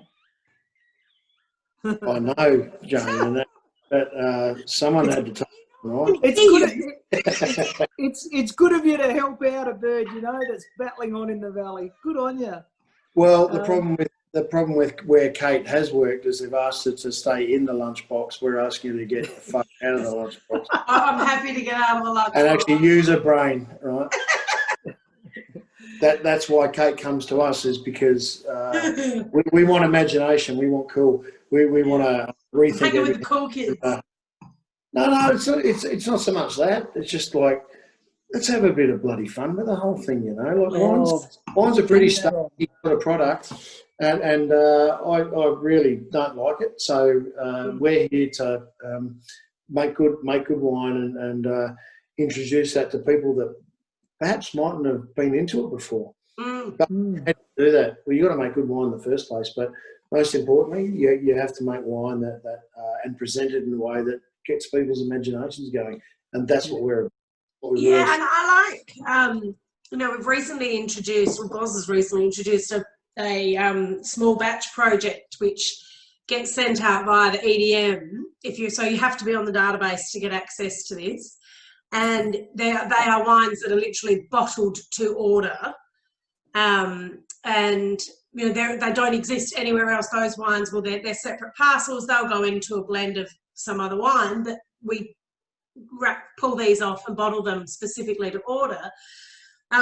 I know, Jane, but someone had to take it, right? It's good of you to help out a bird, you know, that's battling on in the valley. Good on you. Well, the problem with where Kate has worked is they've asked her to stay in the lunchbox. We're asking her to get the fuck out of the lunchbox. I'm happy to get out of the lunchbox. And actually use her brain, right? That's why Kate comes to us, is because we want imagination. We want cool. We want to rethink Hanging everything. with the cool kids. No, it's not so much that. It's just like, let's have a bit of bloody fun with the whole thing, you know. Like wine's a pretty stuffy sort of product, and I really don't like it. So we're here to make good wine and introduce that to people that perhaps mightn't have been into it before. But how to do that? Well, you got to make good wine in the first place, but most importantly, you have to make wine that and present it in a way that gets people's imaginations going, and that's what we're. And I like, we've recently introduced, Boz has recently introduced a small batch project which gets sent out via the EDM. So you have to be on the database to get access to this, and they are wines that are literally bottled to order, and you know they don't exist anywhere else. Those wines, well, they're separate parcels. They'll go into a blend of some other wine, but we pull these off and bottle them specifically to order,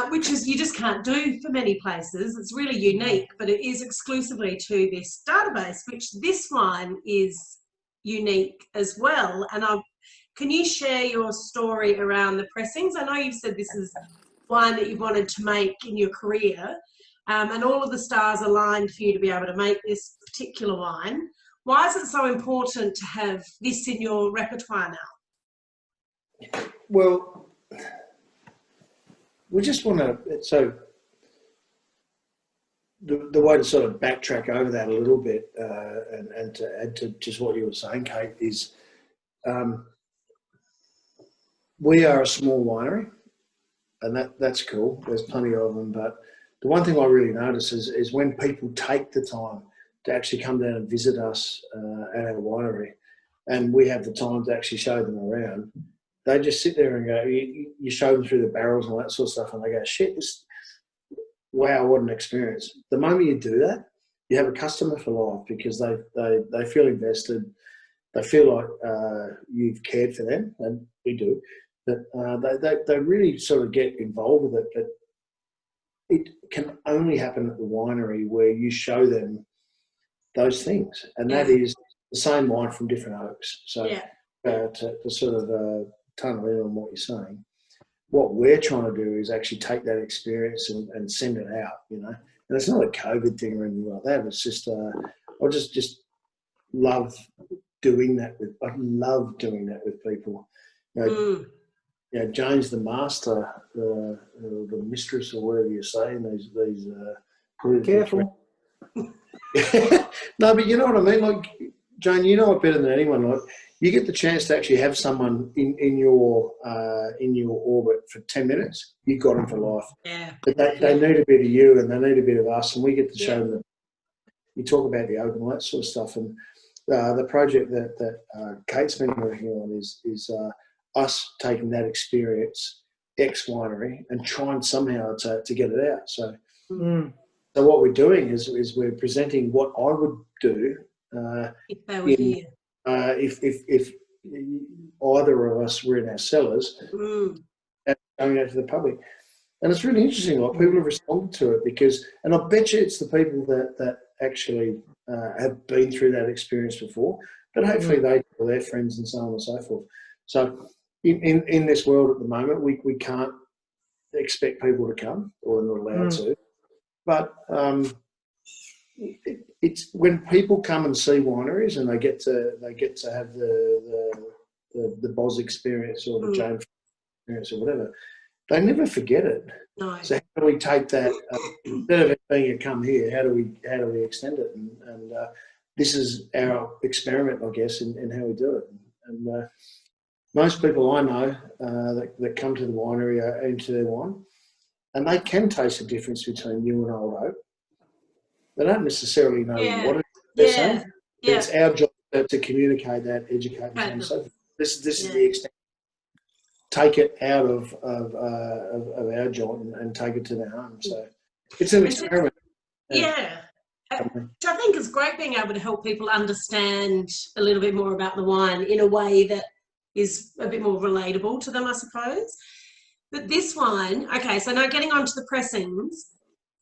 which is you just can't do for many places. It's really unique, but it is exclusively to this database, which this wine is unique as well. And can you share your story around the pressings? I know you've said this is wine that you've wanted to make in your career, and all of the stars aligned for you to be able to make this particular wine. Why is it so important to have this in your repertoire now? Well, we just want to, so the way to sort of backtrack over that a little bit and to add to just what you were saying, Kate, is we are a small winery, and that's cool. There's plenty of them, but the one thing I really notice is when people take the time to actually come down and visit us at our winery, and we have the time to actually show them around, they just sit there and go, you show them through the barrels and all that sort of stuff, and they go, shit, wow, what an experience. The moment you do that, you have a customer for life, because they feel invested. They feel like you've cared for them, and we do. But they really sort of get involved with it. But it can only happen at the winery where you show them those things. And that is the same wine from different oaks. So to sort of tunnel in on what you're saying, what we're trying to do is actually take that experience and send it out, you know. And it's not a COVID thing or anything like that. It's just I just love doing that with people. You know, Jane's the master, the mistress, or whatever you're saying. These careful. No, but you know what I mean. Like, Jane, you know it better than anyone. Like, you get the chance to actually have someone in your orbit for 10 minutes. You got them for life. Yeah. But they need a bit of you, and they need a bit of us, and we get to show them you talk about the oak and all that sort of stuff. And the project that Kate's been working on is us taking that experience, ex-winery, and trying somehow to get it out. So, so what we're doing is we're presenting what I would do if they were here. If either of us were in our cellars and going out to the public. And it's really interesting, like people have responded to it because, and I bet you it's the people that actually have been through that experience before, but hopefully they tell their friends and so on and so forth. So in this world at the moment, we can't expect people to come, or they're not allowed to. But it's when people come and see wineries and they get to have the Boz experience or the James experience or whatever, they never forget it. No. So how do we take that instead of it being a come here? How do we extend it? And this is our experiment, I guess, in how we do it. And most people I know that come to the winery are into their wine, and they can taste the difference between new and old oak. They don't necessarily know what they're saying. Yeah. It's our job to communicate that, educate, and so forth. This is the extent. Take it out of our job and take it to their home. So it's an experiment. Yeah. Which I think is great, being able to help people understand a little bit more about the wine in a way that is a bit more relatable to them, I suppose. But this wine, okay, so now getting on to the pressings,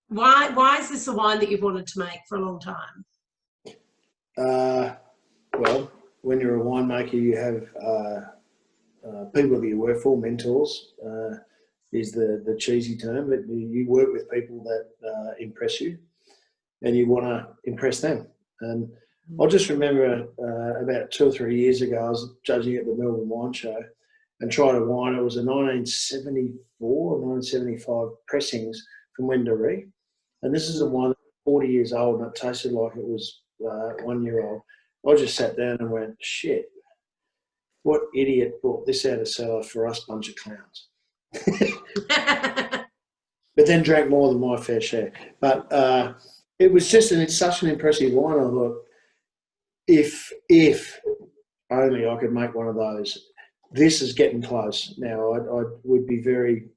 why is this a wine that you've wanted to make for a long time? Well, when you're a winemaker, you have people that you work for, mentors, is the cheesy term, but you work with people that impress you, and you want to impress them. And I just remember about 2 or 3 years ago, I was judging at the Melbourne Wine Show and tried a wine. It was a 1974 or 1975 pressings from Reid. And this is a wine that's 40 years old, and it tasted like it was 1 year old. I just sat down and went, shit, what idiot brought this out of cellar for us bunch of clowns? But then drank more than my fair share. But it was just it's such an impressive wine. I thought, if only I could make one of those. This is getting close now. I would be very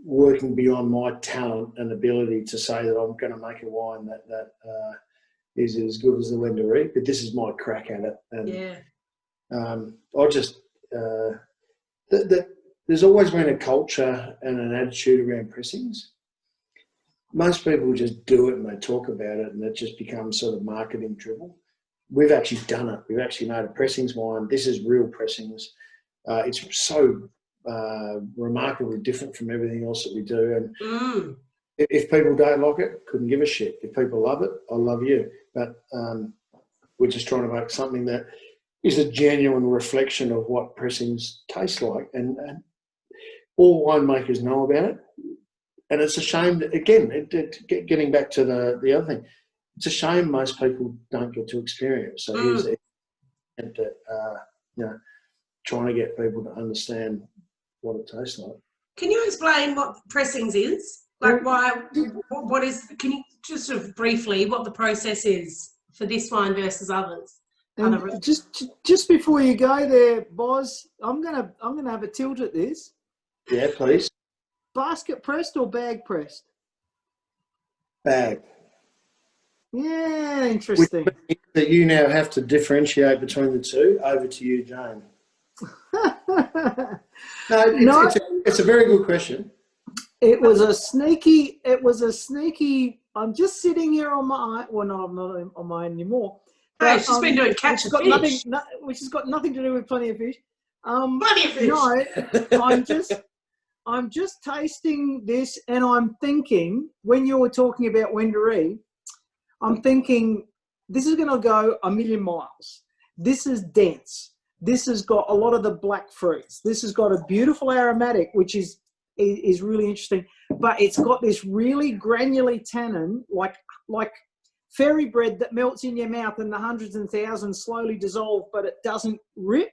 working beyond my talent and ability to say that I'm going to make a wine that is as good as the Reid, but this is my crack at it. And I just there's always been a culture and an attitude around pressings. Most people just do it and they talk about it, and it just becomes sort of marketing driven. We've actually done it. We've actually made a pressings wine. This is real pressings. It's so remarkably different from everything else that we do. And if people don't like it, couldn't give a shit. If people love it, I love you. But we're just trying to make something that is a genuine reflection of what pressings taste like. And all winemakers know about it. And it's a shame that, again, getting back to the other thing, it's a shame most people don't get to experience. So here's trying to get people to understand what it tastes like. Can you explain what pressings is? Like what is, can you just sort of briefly what the process is for this wine versus others? And just before you go there, Boz, I'm gonna have a tilt at this. Yeah, please. Basket pressed or bag pressed? Bag. Yeah, interesting. That you now have to differentiate between the two. Over to you, Jane. It's a very good question. It was a sneaky. I'm just sitting here on my. Well, no, I'm not on mine anymore. Hey, she's been doing catch and fish. Which has got nothing to do with Plenty of Fish. Plenty of Fish. No, I'm just tasting this, and I'm thinking, when you were talking about Reid, I'm thinking this is going to go a million miles. This is dense. This has got a lot of the black fruits. This has got a beautiful aromatic, which is really interesting. But it's got this really granular tannin, like fairy bread that melts in your mouth and the hundreds and thousands slowly dissolve, but it doesn't rip.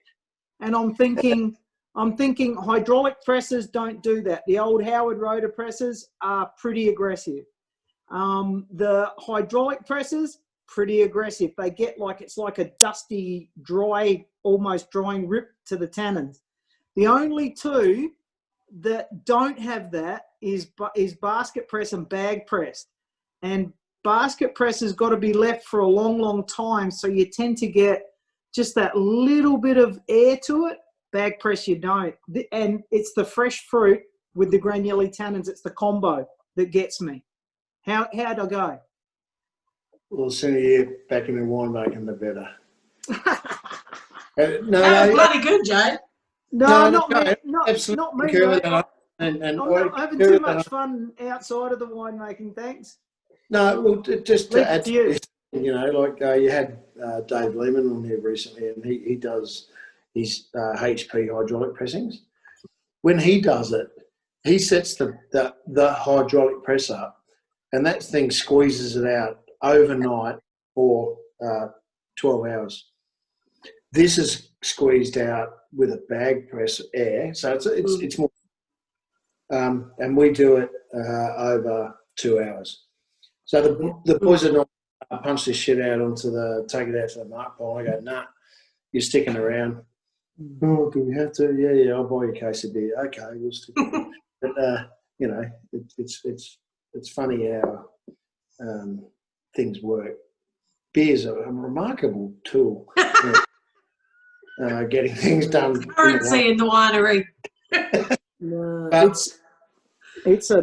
And I'm thinking hydraulic presses don't do that. The old Howard Rotor presses are pretty aggressive. The hydraulic presses, pretty aggressive. They get like, it's like a dusty, dry, almost drying rip to the tannins. The only two that don't have that is basket press and bag press. And basket press has got to be left for a long, long time. So you tend to get just that little bit of air to it. Bag press, you don't. And it's the fresh fruit with the granular tannins. It's the combo that gets me. How'd I go? Well, the sooner you're back in the winemaking, the better. That was bloody good, Joe. No, not me. Not me. Absolutely. I'm not having too much fun outside of the winemaking, thanks. No, well, just to add to you. this, you know, like you had Dave Lehman on here recently, and he does his HP hydraulic pressings. When he does it, he sets the hydraulic press up, and that thing squeezes it out overnight for 12 hours. This is squeezed out with a bag press air, so it's more. And we do it over 2 hours. So the boys are not punch this shit out take it out to the mark pile. I go, nah, you're sticking around. Oh, do we have to? Yeah, I'll buy you a case of beer. Okay, we'll stick. But you know, it's funny how things work. Beer's a remarkable tool. Getting things done. Currency in the winery. No, it's a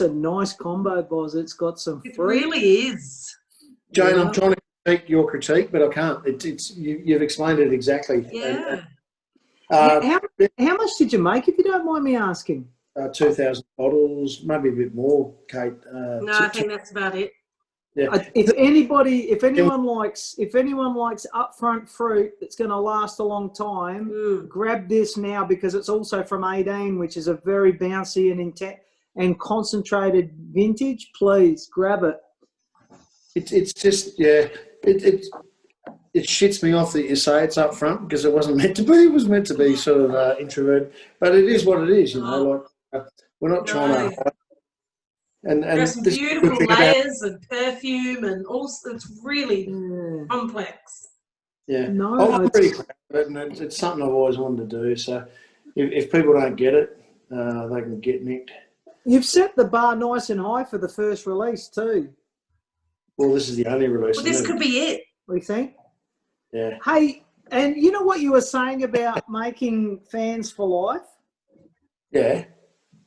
nice combo, Boz. It's got some fruit. It really is. Jane, I'm trying to critique your critique, but I can't. You've explained it exactly. Yeah. How much did you make, if you don't mind me asking? 2,000 bottles, maybe a bit more, Kate. No, I think that's about it. Yeah. If anyone likes upfront fruit that's going to last a long time, grab this now, because it's also from 18, which is a very bouncy and concentrated vintage. Please grab it. It's just it shits me off that you say it's upfront, because it wasn't meant to be. It was meant to be sort of introverted, but it is what it is. You know, like we're not trying to. And there's some beautiful layers and perfume and also it's really complex. Yeah, I'm pretty proud of it, and it's something I've always wanted to do. So if people don't get it, they can get nicked. You've set the bar nice and high for the first release too. Well, this is the only release. Well, this could be it. We think. Yeah. Hey, and you know what you were saying about making fans for life? Yeah.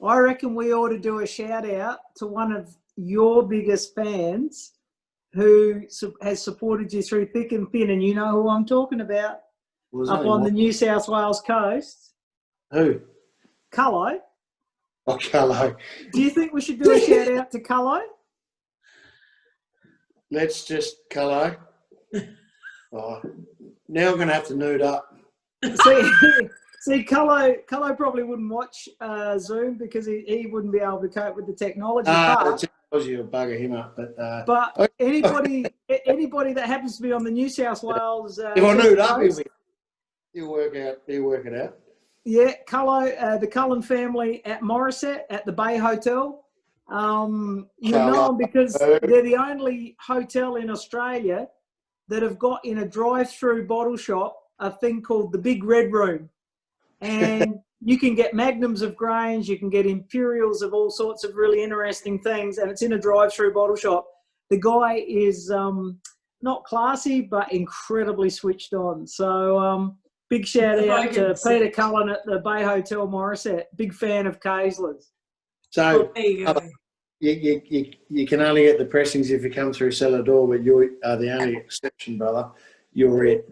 I reckon we ought to do a shout out to one of your biggest fans who has supported you through thick and thin, and you know who I'm talking about, up on the New South Wales coast. Who? Cullo. Oh, Cullo. Do you think we should do a shout out to Cullo? Let's just Cullo. Oh, now I'm going to have to nude up. See, Cullo probably wouldn't watch Zoom because he wouldn't be able to cope with the technology. The technology will bugger him up. But anybody that happens to be on the New South Wales, if I nude up, he'll work it out. Yeah, Cullo, the Cullen family at Morisset at the Bay Hotel. You know them because they're the only hotel in Australia that have got in a drive-through bottle shop a thing called the Big Red Room. And you can get magnums of Grange, you can get imperials of all sorts of really interesting things, and it's in a drive-through bottle shop. The guy is not classy, but incredibly switched on. So big shout out to Peter Cullen at the Bay Hotel Morisset. Big fan of Kaesler's. So you can only get the pressings if you come through cellar door, but you are the only exception, brother. You're it.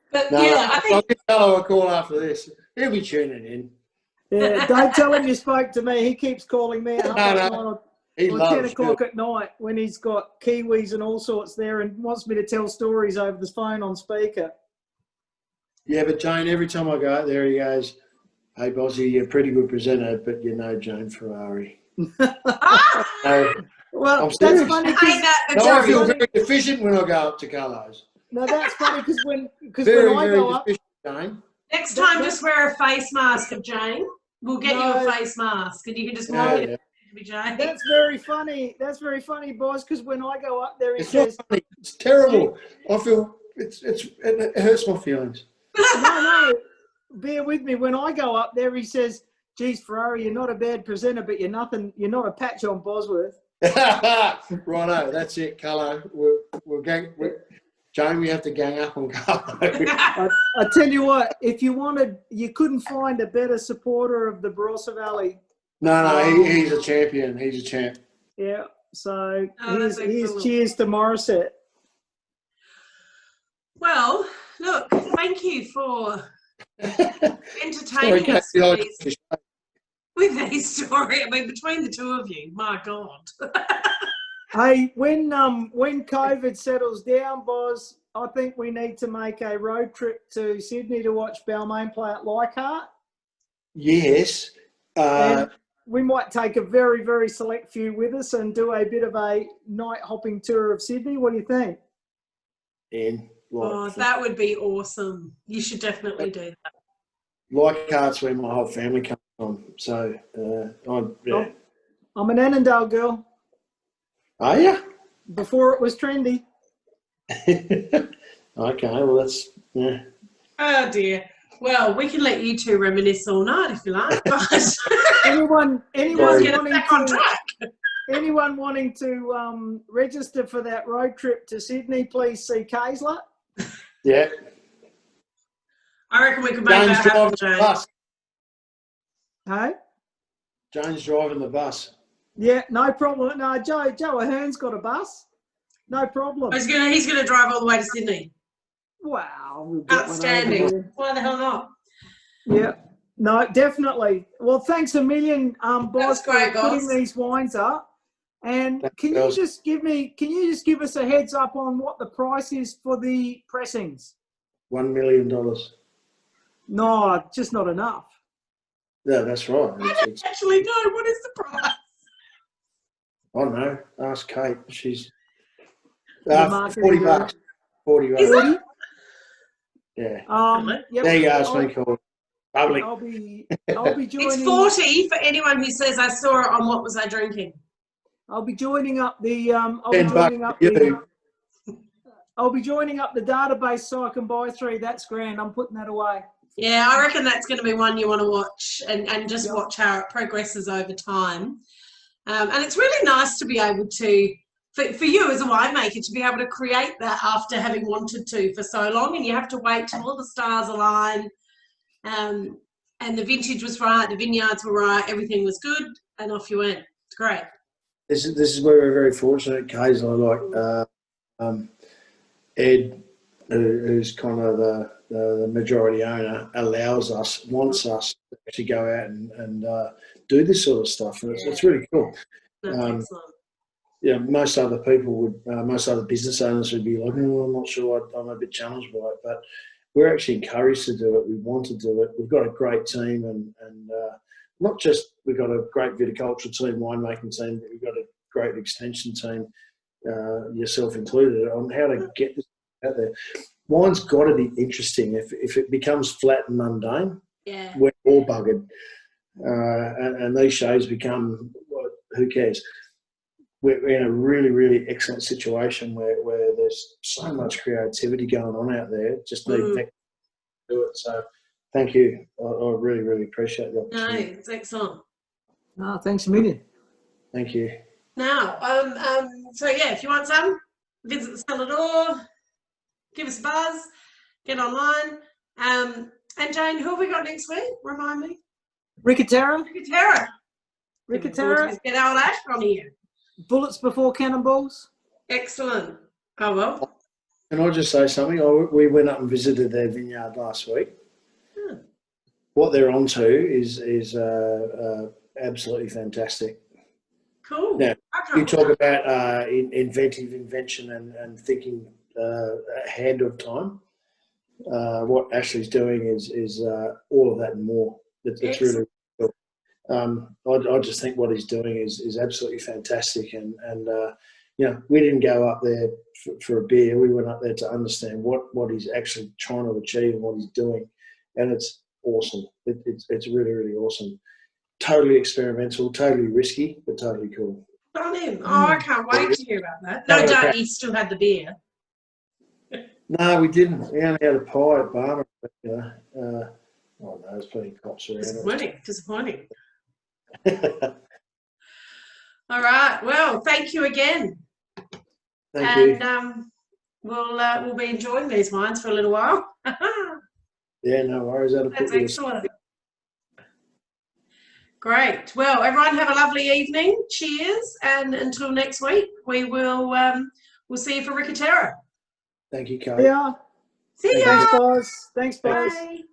But yeah, I think I'll give Cullo a call after this. He'll be tuning in. Yeah, don't tell him you spoke to me. He keeps calling me at 10 o'clock at night when he's got Kiwis and all sorts there and wants me to tell stories over the phone on speaker. Yeah, but Jane, every time I go out there, he goes, "Hey, Bossy, you're a pretty good presenter, but you know Jane Ferrari." Well, that's funny. I feel very efficient when I go up to Cullo's. No, that's funny because when I go up, Jane. Next time, just wear a face mask of Jane. We'll get you a face mask, and you can just walk in me, Jay. That's very funny. That's very funny, boys. Because when I go up there, he It's says, not funny. It's terrible. I feel it hurts my feelings. "No, bear with me." When I go up there, he says, "Geez, Ferrari, you're not a bad presenter, but you're nothing. You're not a patch on Bosworth." Righto, that's it, Carlo. Jane, we have to gang up on Carlo. I tell you what, if you wanted, you couldn't find a better supporter of the Barossa Valley. No, he's a champion. He's a champ. Yeah. So that's here's excellent. cheers to Morissette. Well, look, thank you for entertaining us with these stories. I mean, between the two of you, my God. Hey, when COVID settles down, Boz, I think we need to make a road trip to Sydney to watch Balmain play at Leichhardt. Yes. And we might take a very, very select few with us and do a bit of a night hopping tour of Sydney. What do you think? That would be awesome. You should definitely do that. Leichhardt's where my whole family comes from. So, I'm an Annandale girl. Are you? Before it was trendy. Okay, well, that's, yeah. Oh, dear. Well, we can let you two reminisce all night if you like. But anyone wanting to register for that road trip to Sydney, please see Kaesler. Yeah. I reckon we could make that happen, James. Hey? Jane's driving the bus. Yeah, no problem. No, Joe Ahern's got a bus. No problem. He's gonna drive all the way to Sydney. Wow. Outstanding. Why the hell not? Yeah. No, definitely. Well, thanks a million, Boz, for putting these wines up. And can you just give us a heads up on what the price is for the pressings? $1 million. No, just not enough. Yeah, that's right. It's actually, no, what is the price? I don't know. Ask Kate. She's $40. 40 bucks. 40 bucks. 40? Yeah. Yep. There you go. It's been called public. I'll be joining. It's 40 for anyone who says I saw it on What Was I Drinking. I'll be joining up the I'll be joining up the database so I can buy 3. That's grand. I'm putting that away. Yeah, I reckon that's going to be one you want to watch and just watch how it progresses over time. And it's really nice to be able to, for you as a winemaker, to be able to create that after having wanted to for so long, and you have to wait till all the stars align, and the vintage was right, the vineyards were right, everything was good, and off you went. It's great. This is where we're very fortunate, Kaesler, like Ed, who's kind of the majority owner, wants us to actually go out and do this sort of stuff. And it's really cool. That's excellent. Yeah, most other business owners would be like, oh, I'm not sure, I'm a bit challenged by it. But we're actually encouraged to do it. We want to do it. We've got a great team and not just we've got a great viticultural team, winemaking team, but we've got a great extension team, yourself included, on how to get this out there. Wine's got to be interesting. If it becomes flat and mundane, we're all buggered. And these shows become, who cares? We're in a really, really excellent situation where there's so much creativity going on out there. Just need to do it. So thank you. I really, really appreciate the opportunity. No, it's excellent. No, thanks a million. Thank you. Now, so yeah, if you want some, visit the cellar door, give us a buzz, get online. And Jane, who have we got next week? Remind me. Riccatera. Let's get our Ash on here. Bullets before cannonballs. Excellent. Oh, well. Can I just say something? We went up and visited their vineyard last week. What they're onto is absolutely fantastic. Cool. Now, you talk about invention and thinking ahead of time. What Ashley's doing is all of that and more. It's really cool. I just think what he's doing is absolutely fantastic. And we didn't go up there for a beer. We went up there to understand what he's actually trying to achieve and what he's doing. And it's awesome. It's really, really awesome. totally experimental, totally risky, but totally cool. On him. Oh, I can't wait to hear about that. No doubt he still had the beer. No, we didn't. We only had a pie at Barmer. But, oh no, there's plenty of cops around. Disappointing. All right. Well, thank you again. Thank you. And we'll be enjoying these wines for a little while. Yeah, no worries. That's excellent. Great. Well, everyone have a lovely evening. Cheers, and until next week, we'll see you for Ricatera. Thank you, Kate. Yeah. See ya. Thanks, guys. Bye.